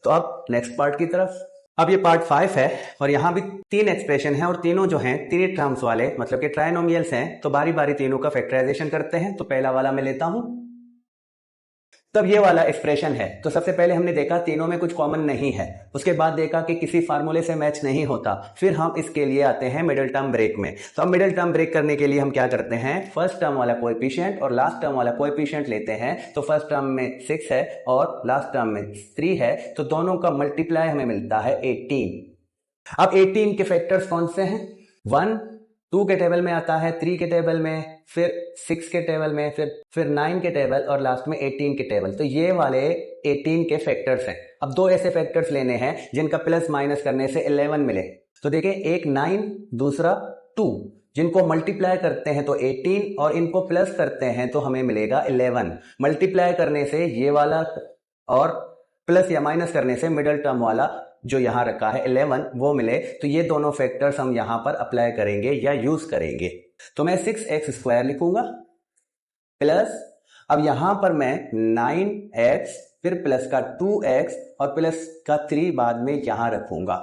Speaker 1: तो अब नेक्स्ट पार्ट की तरफ। अब ये पार्ट 5 है और यहां भी 3 एक्सप्रेशन है और तीनों जो हैं 3 टर्म्स वाले, मतलब कि ट्राइनोमियल्स हैं, तो बारी बारी तीनों का फैक्टराइजेशन करते हैं। तो पहला वाला मैं लेता हूं तब ये वाला एक्सप्रेशन है। तो सबसे पहले हमने देखा तीनों में कुछ कॉमन नहीं है, उसके बाद देखा कि किसी फार्मूले से मैच नहीं होता, फिर हम इसके लिए आते हैं मिडिल टर्म ब्रेक में। तो अब मिडिल टर्म ब्रेक करने के लिए हम क्या करते हैं, फर्स्ट टर्म वाला कोएफिशिएंट और लास्ट टर्म वाला कोएफिशिएंट लेते हैं। तो फर्स्ट टर्म में 6 है और लास्ट टर्म में 3 है, तो दोनों का मल्टीप्लाई हमें मिलता है 18। अब 18 के फैक्टर्स कौन से हैं, 1 2 के टेबल में आता है, 3 के टेबल में, फिर 6 के टेबल में, फिर 9 के टेबल और लास्ट में 18 के टेबल। तो ये वाले 18 के फैक्टर्स हैं। अब दो ऐसे फैक्टर्स लेने हैं जिनका प्लस माइनस करने से 11 मिले। तो देखिए, एक 9 दूसरा 2, जिनको मल्टीप्लाई करते हैं तो 18 और इनको प्लस करते हैं तो हमें मिलेगा 11। मल्टीप्लाई करने से ये वाला और प्लस या माइनस करने से मिडिल टर्म वाला जो यहां रखा है 11 वो मिले। तो ये दोनों फैक्टर्स हम यहां पर अप्लाई करेंगे या यूज करेंगे। तो मैं 6x² लिखूंगा प्लस, अब यहां पर मैं 9x फिर प्लस का 2x और प्लस का 3 बाद में यहां रखूंगा।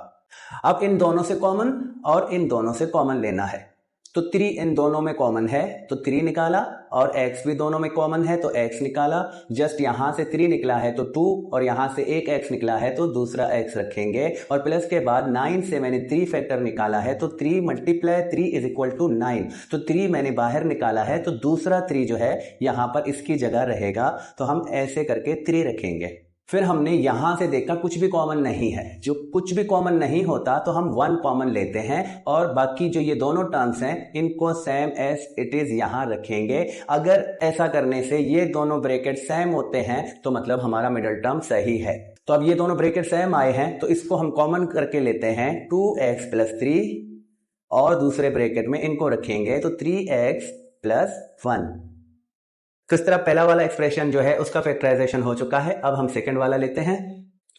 Speaker 1: अब इन दोनों से कॉमन और इन दोनों से कॉमन लेना है। तो 3 इन दोनों में कॉमन है तो 3 निकाला, और x भी दोनों में कॉमन है तो x निकाला। जस्ट यहां से 3 निकला है तो 2, और यहां से एक x निकला है तो दूसरा x रखेंगे। और प्लस के बाद 9 से मैंने 3 फैक्टर निकाला है तो 3 मल्टीप्लाई 3 इज इक्वल टू 9। तो 3 मैंने बाहर निकाला है तो दूसरा 3 जो है यहां पर इसकी जगह रहेगा। तो हम ऐसे करके 3 रखेंगे। फिर हमने यहां से देखा कुछ भी कॉमन नहीं है, जो कुछ भी कॉमन नहीं होता तो हम 1 कॉमन लेते हैं और बाकी जो ये दोनों टर्म्स हैं इनको सेम एज इट इज यहां रखेंगे। अगर ऐसा करने से ये दोनों ब्रैकेट सेम होते हैं तो मतलब हमारा मिडिल टर्म सही है। तो अब ये दोनों ब्रैकेट सेम आए हैं तो इसको हम कॉमन करके लेते हैं 2x + 3, और दूसरे ब्रैकेट में इनको रखेंगे तो 3x + 1। तो इस तरह पहला वाला एक्सप्रेशन जो है उसका फैक्टराइजेशन हो चुका है। अब हम सेकंड वाला लेते हैं।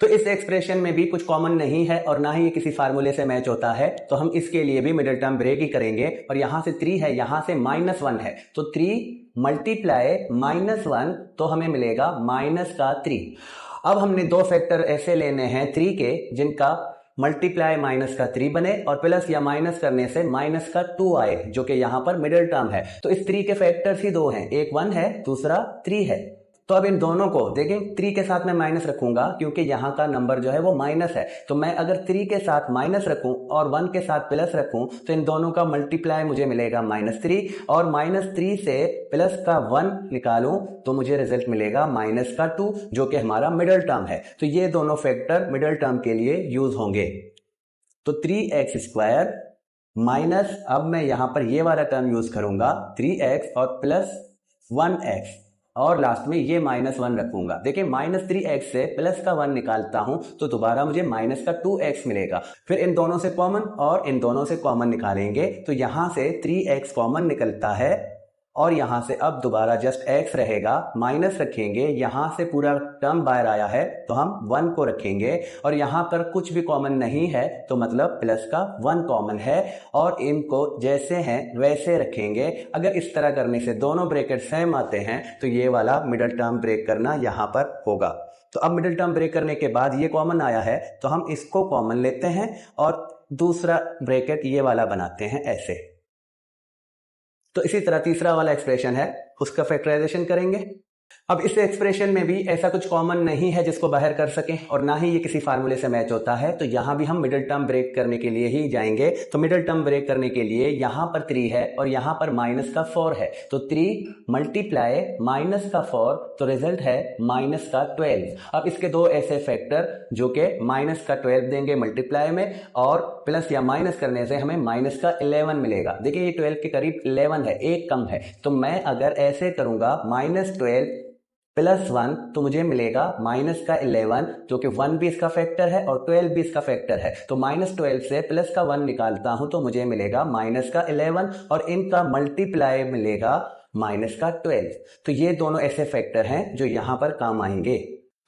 Speaker 1: तो इस एक्सप्रेशन में भी कुछ कॉमन नहीं है और ना ही ये किसी फार्मूले से मैच होता है, तो हम इसके लिए भी मिडिल टर्म ब्रेक ही करेंगे। और यहां से 3 है, यहां से -1 है, तो 3 मल्टीप्लाई -1 तो हमें मिलेगा -3। अब हमने दो फैक्टर ऐसे लेने हैं 3 के जिनका मल्टीप्लाई -3 बने और प्लस या माइनस करने से -2 आए, जो कि यहां पर मिडिल टर्म है। तो इस 3 के फैक्टर्स ही दो हैं, एक 1 है दूसरा 3 है। तो अब इन दोनों को देखें, 3 के साथ मैं माइनस रखूंगा क्योंकि यहां का नंबर जो है वो माइनस है। तो मैं अगर 3 के साथ माइनस रखूं और 1 के साथ प्लस रखूं तो इन दोनों का मल्टीप्लाई मुझे मिलेगा -3, और -3 से प्लस का 1 निकालूं तो मुझे रिजल्ट मिलेगा -2, जो कि हमारा मिडिल टर्म है। तो ये दोनों फैक्टर मिडिल टर्म के लिए यूज होंगे। तो 3x² माइनस, अब मैं यहां पर ये वाला टर्म यूज करूंगा 3x और प्लस 1x, और लास्ट में ये -1 रखूंगा। देखिए, -3x से प्लस का 1 निकालता हूं तो दोबारा मुझे -2x मिलेगा। फिर इन दोनों से कॉमन और इन दोनों से कॉमन निकालेंगे तो यहां से 3x कॉमन निकलता है, और यहां से अब दोबारा जस्ट x रहेगा, माइनस रखेंगे, यहां से पूरा टर्म बाहर आया है तो हम 1 को रखेंगे, और यहां पर कुछ भी कॉमन नहीं है तो मतलब प्लस का 1 कॉमन है, और इनको जैसे हैं वैसे रखेंगे। अगर इस तरह करने से दोनों ब्रैकेट सेम आते हैं तो ये वाला मिडिल टर्म ब्रेक करना यहां पर होगा। तो अब मिडिल टर्म ब्रेक करने के बाद ये कॉमन आया है तो हम इसको कॉमन लेते हैं और दूसरा ब्रैकेट ये वाला बनाते हैं ऐसे। तो इसी तरह तीसरा वाला एक्सप्रेशन है, उसका फैक्टराइजेशन करेंगे। अब इस एक्सप्रेशन में भी ऐसा कुछ कॉमन नहीं है जिसको बाहर कर सकें, और ना ही ये किसी फार्मूले से मैच होता है, तो यहां भी हम मिडिल टर्म ब्रेक करने के लिए ही जाएंगे। तो मिडिल टर्म ब्रेक करने के लिए यहां पर 3 है और यहां पर -4 है, तो 3 मल्टीप्लाई -4 तो रिजल्ट है -12। अब इसके दो ऐसे फैक्टर जो कि -12 देंगे मल्टीप्लाई में, और प्लस या माइनस करने से हमें -11 मिलेगा। देखिए, ये 12 के करीब 11 है, एक कम है, तो मैं अगर ऐसे करूंगा -12 + 1 तो मुझे मिलेगा -11, जो कि 1 भी इसका फैक्टर है और 12 भी इसका फैक्टर है। तो -12 से प्लस का 1 निकालता हूं तो मुझे मिलेगा -11, और इनका मल्टीप्लाई मिलेगा -12। तो ये दोनों ऐसे फैक्टर हैं जो यहां पर काम आएंगे।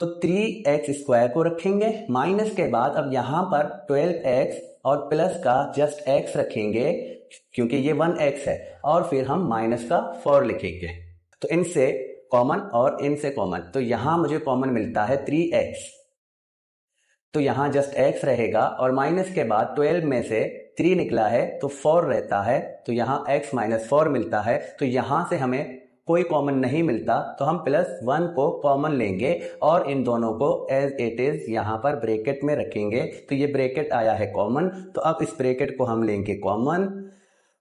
Speaker 1: तो 3x² को रखेंगे, माइनस के बाद अब यहां पर 12x और प्लस का जस्ट x रखेंगे क्योंकि ये 1x है, और फिर हम -4 लिखेंगे। तो इनसे कॉमन और इनसे कॉमन, तो यहां मुझे कॉमन मिलता है 3x, तो यहां जस्ट x रहेगा, और माइनस के बाद 12 में से 3 निकला है तो 4 रहता है, तो यहां x -4 मिलता है। तो यहां से हमें कोई कॉमन नहीं मिलता तो हम +1 को कॉमन लेंगे और इन दोनों को एज इट इज यहाँ पर ब्रैकेट में रखेंगे। तो ये ब्रैकेट आया है कॉमन, तो अब इस ब्रैकेट को हम लेंगे कॉमन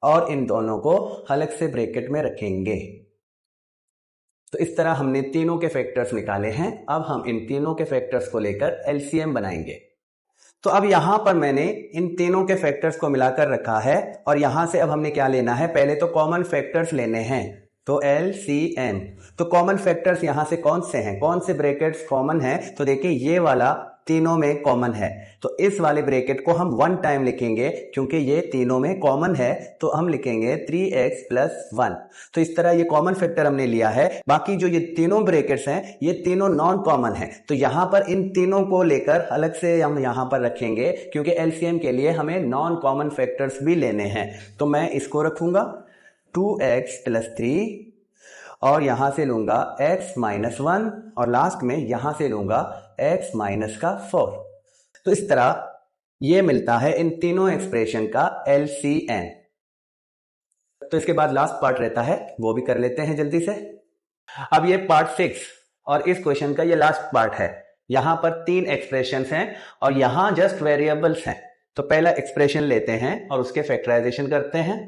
Speaker 1: और इन दोनों को अलग से ब्रैकेट में रखेंगे। तो इस तरह हमने तीनों के फैक्टर्स निकाले हैं। अब हम इन तीनों के फैक्टर्स को लेकर एलसीएम बनाएंगे। तो अब यहां पर मैंने इन तीनों के फैक्टर्स को मिलाकर रखा है और यहां से अब हमने क्या लेना है, पहले तो कॉमन फैक्टर्स लेने हैं। तो एलसीएम, तो कॉमन फैक्टर्स यहां से कौन से हैं, कौन से ब्रैकेट्स कॉमन हैं, तो देखिए ये वाला तीनों में कॉमन है, तो इस वाले ब्रैकेट को हम 1 टाइम लिखेंगे क्योंकि ये तीनों में कॉमन है, तो हम लिखेंगे 3x+1। तो इस तरह ये कॉमन फैक्टर हमने लिया है। बाकी जो ये तीनों ब्रैकेट्स हैं ये तीनों नॉन कॉमन है, तो यहां पर इन तीनों को लेकर अलग से हम यहां पर रखेंगे क्योंकि एलसीएम के लिए हमें नॉन कॉमन फैक्टर्स भी लेने हैं। तो मैं इसको रखूंगा 2x+3 और यहां से लूंगा x-1 और लास्ट में यहां से लूंगा x-4। तो इस तरह ये मिलता है इन तीनों एक्सप्रेशन का एलसीएम। तो इसके बाद लास्ट पार्ट रहता है, वो भी कर लेते हैं जल्दी से। अब ये पार्ट 6 और इस क्वेश्चन का ये लास्ट पार्ट है। यहां पर 3 एक्सप्रेशंस हैं और यहां जस्ट वेरिएबल्स हैं। तो पहला एक्सप्रेशन लेते हैं और उसके फैक्टराइजेशन करते हैं।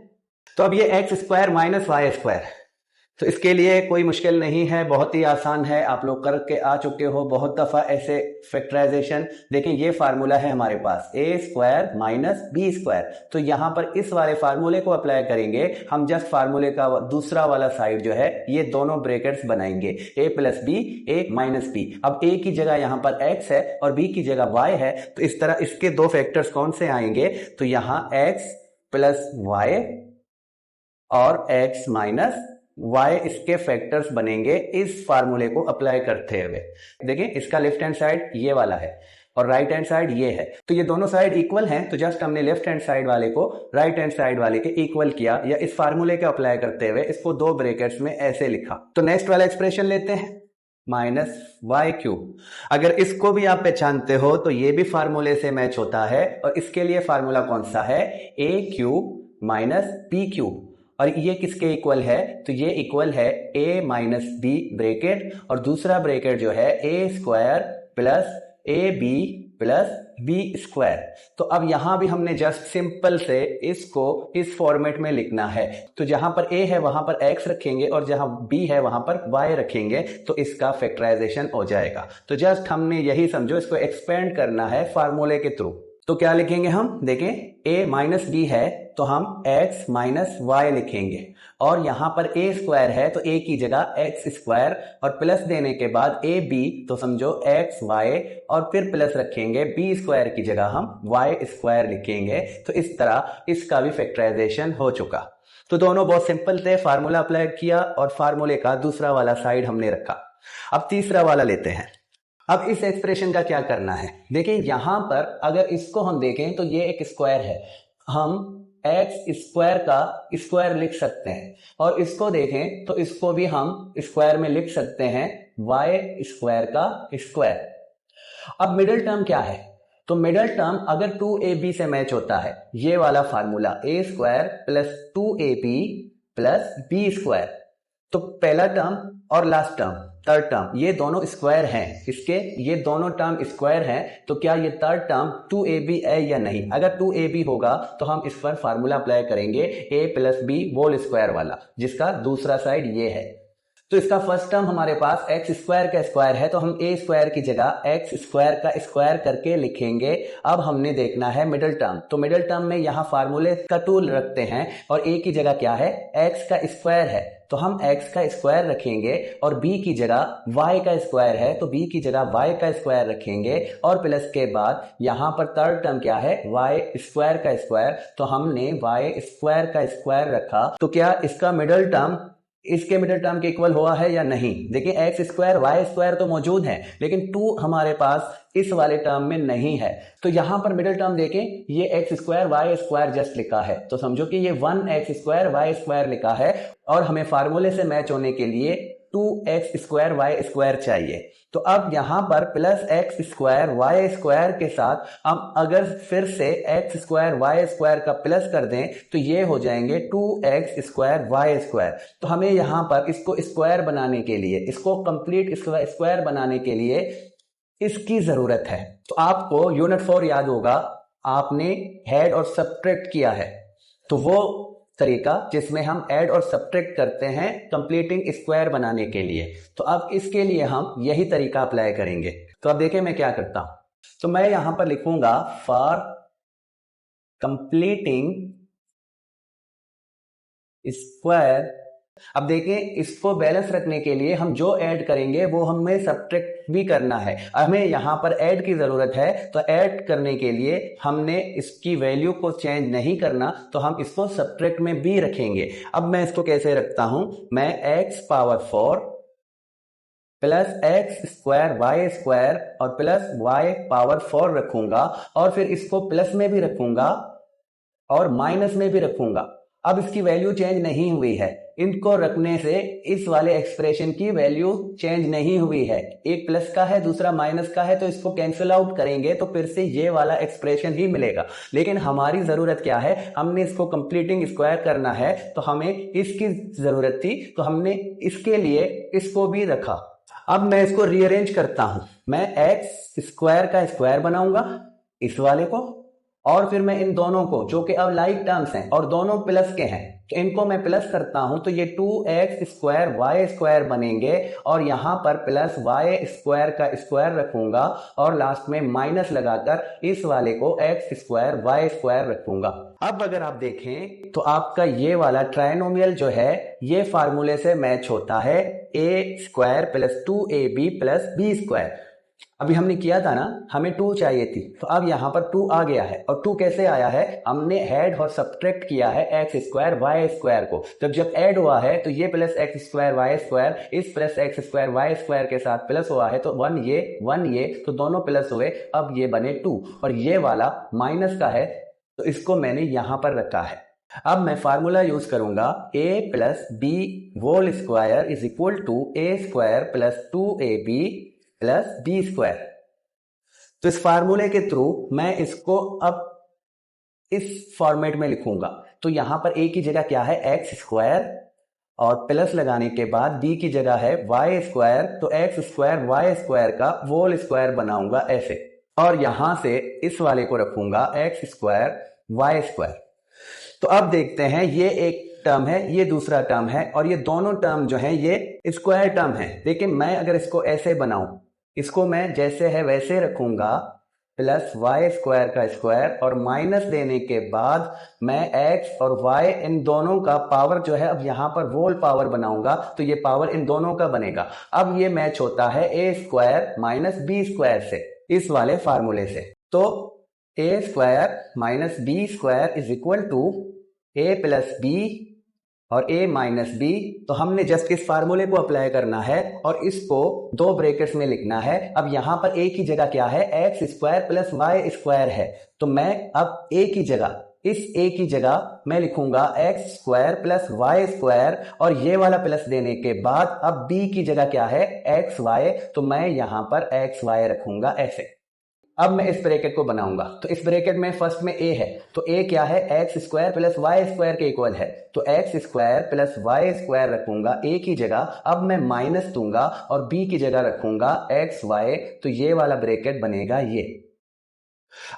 Speaker 1: तो अब ये x² - y², तो इसके लिए कोई मुश्किल नहीं है, बहुत ही आसान है, आप लोग करके आ चुके हो बहुत दफा ऐसे फैक्टराइजेशन। देखें ये फार्मूला है हमारे पास a² - b²। तो यहां पर इस वाले फार्मूले को अप्लाई करेंगे हम, जस्ट फार्मूले का दूसरा वाला साइड जो है ये दोनों ब्रैकेट्स बनाएंगे a + b, a - b। अब a की जगह यहां पर x है और b की जगह y है, तो इस तरह इसके दो फैक्टर्स कौन से आएंगे, तो यहां x + y और x - y इसके फैक्टर्स बनेंगे इस फार्मूले को अप्लाई करते हुए। देखिए इसका लेफ्ट हैंड साइड ये वाला है और राइट हैंड साइड ये है, तो ये दोनों साइड इक्वल हैं, तो जस्ट हमने लेफ्ट हैंड साइड वाले को राइट हैंड साइड वाले के इक्वल किया, या इस फार्मूले के अप्लाई करते हुए इसको 2 ब्रैकेट्स में ऐसे लिखा। तो नेक्स्ट वाला एक्सप्रेशन लेते हैं -y³। अगर इसको भी आप पहचानते हो तो ये भी फार्मूले से मैच होता है, और इसके लिए फार्मूला कौन सा है, a³ - b³ और ये किसके इक्वल है, तो ये इक्वल है a - b ब्रैकेट और दूसरा ब्रैकेट जो है a² + ab + b²। तो अब यहां भी हमने जस्ट सिंपल से इसको इस फॉर्मेट में लिखना है। तो जहां पर a है वहां पर x रखेंगे और जहां b है वहां पर y रखेंगे, तो इसका फैक्टराइजेशन हो जाएगा। तो जस्ट हमने यही समझो इसको एक्सपेंड करना है फार्मूले के थ्रू। तो क्या लिखेंगे हम, देखें a - b है तो हम x - y लिखेंगे, और यहां पर a² है तो a की जगह x² और प्लस देने के बाद ab, तो समझो xy और फिर प्लस रखेंगे b² की जगह हम y² लिखेंगे। तो इस तरह इसका भी फैक्टराइजेशन हो चुका। तो दोनों बहुत सिंपल थे, फार्मूला अप्लाई किया और फार्मूले का दूसरा वाला साइड हमने रखा। अब तीसरा वाला लेते हैं। अब इस एक्सप्रेशन का क्या करना है, देखिए यहां पर अगर इसको हम देखें तो ये एक स्क्वायर है, हम x² का स्क्वायर लिख सकते हैं, और इसको देखें तो इसको भी हम स्क्वायर में लिख सकते हैं y² का स्क्वायर। अब मिडिल टर्म क्या है, तो मिडिल टर्म अगर 2ab से मैच होता है, ये वाला फार्मूला a² + 2ab + b², तो पहला टर्म और लास्ट टर्म थर्ड टर्म ये दोनों स्क्वायर हैं, इसके ये दोनों टर्म स्क्वायर हैं, तो क्या ये थर्ड टर्म 2ab है या नहीं। अगर 2ab होगा तो हम इस पर फार्मूला अप्लाई करेंगे a + b होल स्क्वायर वाला, जिसका दूसरा साइड ये है। तो इसका फर्स्ट टर्म हमारे पास x² का स्क्वायर है, तो हम a² की जगह x² का स्क्वायर करके लिखेंगे। अब हमने देखना है मिडिल टर्म, तो मिडिल टर्म में यहाँ फार्मूले का टूल रखते हैं और a की जगह क्या है, x का स्क्वायर है, तो हम x का स्क्वायर रखेंगे, और b की जगह y का स्क्वायर है तो b की जगह y का स्क्वायर रखेंगे, और प्लस के बाद यहाँ पर थर्ड टर्म क्या है, y² का स्क्वायर, तो हमने y² का स्क्वायर रखा। तो क्या इसका मिडिल टर्म इसके मिडिल टर्म के इक्वल हुआ है या नहीं। देखिए x² y² तो मौजूद है, लेकिन 2 हमारे पास इस वाले टर्म में नहीं है, तो यहां पर मिडिल टर्म देखें ये x² y² जस्ट लिखा है, तो समझो कि ये 1x² y² लिखा है, और हमें फार्मूले से मैच होने के लिए 2x² y² चाहिए। तो अब यहां पर +x² y² के साथ हम अगर फिर से x² y² का प्लस कर दें तो ये हो जाएंगे 2x² y²। तो हमें यहां पर इसको स्क्वायर बनाने के लिए, इसको कंप्लीट स्क्वायर बनाने के लिए इसकी जरूरत है। तो आपको यूनिट 4 याद होगा, आपने ऐड और सब्ट्रैक्ट किया है, तो वो तरीका जिसमें हम ऐड और सब्ट्रैक्ट करते हैं कंप्लीटिंग स्क्वायर बनाने के लिए। तो अब इसके लिए हम यही तरीका अप्लाई करेंगे। तो अब देखें मैं क्या करता हूं। तो मैं यहां पर लिखूंगा फॉर कंप्लीटिंग स्क्वायर। अब देखें, इसको बैलेंस रखने के लिए हम जो ऐड करेंगे वो हमें सब्ट्रैक्ट भी करना है। हमें यहां पर ऐड की जरूरत है, तो ऐड करने के लिए हमने इसकी वैल्यू को चेंज नहीं करना, तो हम इसको सब्ट्रैक्ट में भी रखेंगे। अब मैं इसको कैसे रखता हूं, मैं x⁴ प्लस x² y² और प्लस y⁴ रखूंगा, और फिर इसको प्लस में भी रखूंगा और माइनस में भी रखूंगा। अब इसकी वैल्यू चेंज नहीं हुई है, इनको रखने से इस वाले एक्सप्रेशन की वैल्यू चेंज नहीं हुई है। एक प्लस का है, दूसरा माइनस का है, तो इसको कैंसिल आउट करेंगे तो फिर से ये वाला एक्सप्रेशन ही मिलेगा। लेकिन हमारी जरूरत क्या है, हमने इसको कंप्लीटिंग स्क्वायर करना है, तो हमें इसकी जरूरत थी, तो हमने इसके लिए इसको भी रखा। अब मैं इसको रीअरेंज करता हूं। मैं x² का स्क्वायर बनाऊंगा इस वाले को, और फिर मैं इन दोनों को, जो कि अब लाइक टर्म्स हैं और दोनों प्लस के हैं, तो इनको मैं प्लस करता हूं, तो ये 2x² y² बनेंगे, और यहां पर प्लस y² का स्क्वायर रखूंगा और लास्ट में माइनस लगाकर इस वाले को x² y² रखूंगा। अब अगर आप देखें तो आपका ये वाला ट्राइनोमियल जो है ये फार्मूले से मैच होता है, a² + 2ab + b²। अभी हमने किया था ना, हमें 2 चाहिए थी, तो अब यहां पर 2 आ गया है। और 2 कैसे आया है, हमने ऐड और सब्ट्रैक्ट किया है x² y² को। जब ऐड हुआ है तो ये प्लस x² y² इस प्लस x² y² के साथ प्लस हुआ है, तो 1 ये तो दोनों प्लस हुए, अब ये बने 2, और ये वाला माइनस का है, तो इसको मैंने यहां पर रखा है। अब मैं फार्मूला यूज करूंगा, a + b² = a² + 2ab + b²। तो इस फार्मूले के थ्रू मैं इसको अब इस फॉर्मेट में लिखूंगा। तो यहां पर a की जगह क्या है, x², और प्लस लगाने के बाद b की जगह है y², तो x² y² का होल स्क्वायर बनाऊंगा ऐसे, और यहां से इस वाले को रखूंगा x² y²। तो अब देखते हैं, ये एक टर्म है, ये दूसरा टर्म है, और ये दोनों टर्म जो हैं ये स्क्वायर टर्म है। लेकिन मैं अगर इसको ऐसे बनाऊं, इसको मैं जैसे है वैसे रखूंगा, प्लस y² का स्क्वायर, और माइनस देने के बाद मैं x और y इन दोनों का पावर जो है अब यहां पर होल पावर बनाऊंगा, तो ये पावर इन दोनों का बनेगा। अब ये मैच होता है a² - b² से, इस वाले फार्मूले से। तो a² - b² = a + b और a - b। तो हमने जस्ट इस फार्मूले को अप्लाई करना है और इसको 2 ब्रैकेट्स में लिखना है। अब यहां पर a की जगह क्या है, x² + y² है, तो मैं अब a की जगह, इस a की जगह मैं लिखूंगा x² + y², और ये वाला प्लस देने के बाद अब b की जगह क्या है, xy, तो मैं यहां पर xy रखूंगा ऐसे। अब मैं इस ब्रैकेट को बनाऊंगा, तो इस ब्रैकेट में फर्स्ट में a है, तो a क्या है, x² + y² के इक्वल है, तो x² + y² रखूंगा a की जगह। अब मैं माइनस दूंगा और b की जगह रखूंगा xy, तो ये वाला ब्रैकेट बनेगा ये।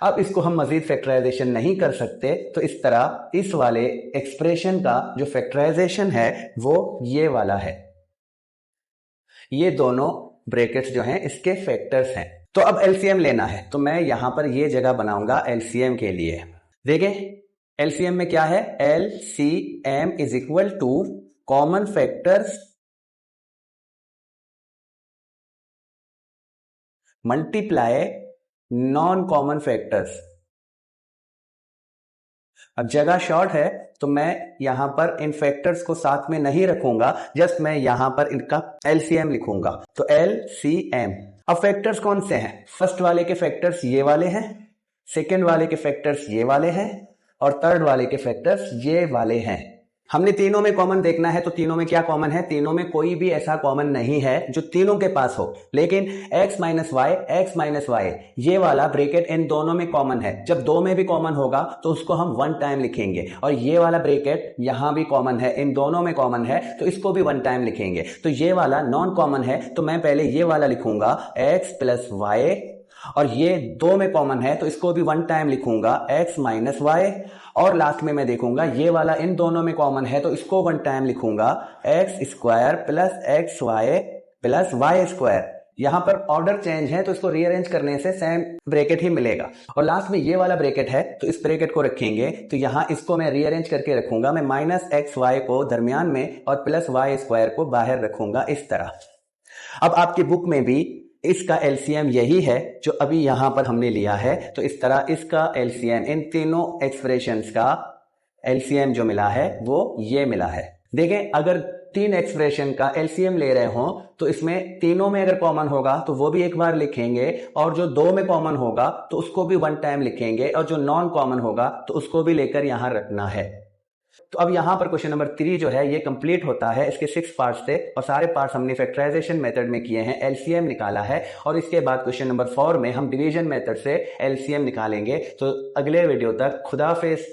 Speaker 1: अब इसको हम मजीद फैक्टराइजेशन नहीं कर सकते, तो इस तरह इस वाले एक्सप्रेशन का जो फैक्टराइजेशन है वो ये वाला है। ये दोनों ब्रैकेट्स जो हैं इसके फैक्टर्स हैं। तो अब एलसीएम लेना है, तो मैं यहां पर ये जगह बनाऊंगा एलसीएम के लिए। देखें एलसीएम में क्या है, LCM = common factors multiply non common factors. अब जगह शॉर्ट है, तो मैं यहां पर इन फैक्टर्स को साथ में नहीं रखूंगा, जस्ट मैं यहां पर इनका एलसीएम लिखूंगा। तो एलसीएम, अब फैक्टर्स कौन से हैं, फर्स्ट वाले के फैक्टर्स ये वाले हैं, सेकंड वाले के फैक्टर्स ये वाले हैं, और थर्ड वाले के फैक्टर्स ये वाले हैं। हमने तीनों में कॉमन देखना है, तो तीनों में क्या कॉमन है? तीनों में कोई भी ऐसा कॉमन नहीं है जो तीनों के पास हो, लेकिन x माइनस वाई ये वाला ब्रैकेट इन दोनों में कॉमन है। जब दो में भी कॉमन होगा तो उसको हम वन टाइम लिखेंगे, और ये वाला ब्रैकेट यहां भी कॉमन है, इन दोनों में कॉमन है, तो इसको भी वन टाइम लिखेंगे। तो ये वाला नॉन कॉमन है, तो मैं पहले ये वाला लिखूंगा x प्लस वाई, और ये दो में कॉमन है तो इसको भी वन टाइम लिखूंगा x माइनस वाई, और लास्ट में मैं देखूंगा ये वाला इन दोनों में कॉमन है तो इसको वन टाइम लिखूंगा x square plus x y plus y square. यहां पर ऑर्डर चेंज है तो इसको रीअरेंज करने से सेम ब्रैकेट ही मिलेगा। और लास्ट में ये वाला ब्रैकेट है तो इस ब्रैकेट को रखेंगे, तो यहां इसको मैं रीअरेंज करके रखूंगा, मैं माइनस एक्स वाई को दरमियान में और प्लस वाई स्क्वायर को बाहर रखूंगा इस तरह। अब आपकी बुक में भी इसका एलसीएम यही है जो अभी यहां पर हमने लिया है, तो इस तरह इसका एलसीएम, इन तीनों एक्सप्रेशंस का एलसीएम जो मिला है वो ये मिला है। देखें, अगर तीन एक्सप्रेशन का एलसीएम ले रहे हो तो इसमें तीनों में अगर कॉमन होगा तो वो भी एक बार लिखेंगे, और जो दो में कॉमन होगा तो उसको भी वन टाइम लिखेंगे, और जो नॉन कॉमन होगा तो उसको भी लेकर यहां रखना है। तो अब यहां पर क्वेश्चन नंबर 3 जो है ये कंप्लीट होता है इसके 6 पार्ट्स थे, और सारे पार्ट्स हमने फैक्टराइजेशन मेथड में किए हैं, एलसीएम निकाला है, और इसके बाद क्वेश्चन नंबर 4 में हम डिवीजन मेथड से एलसीएम निकालेंगे। तो अगले वीडियो तक खुदा हाफिज।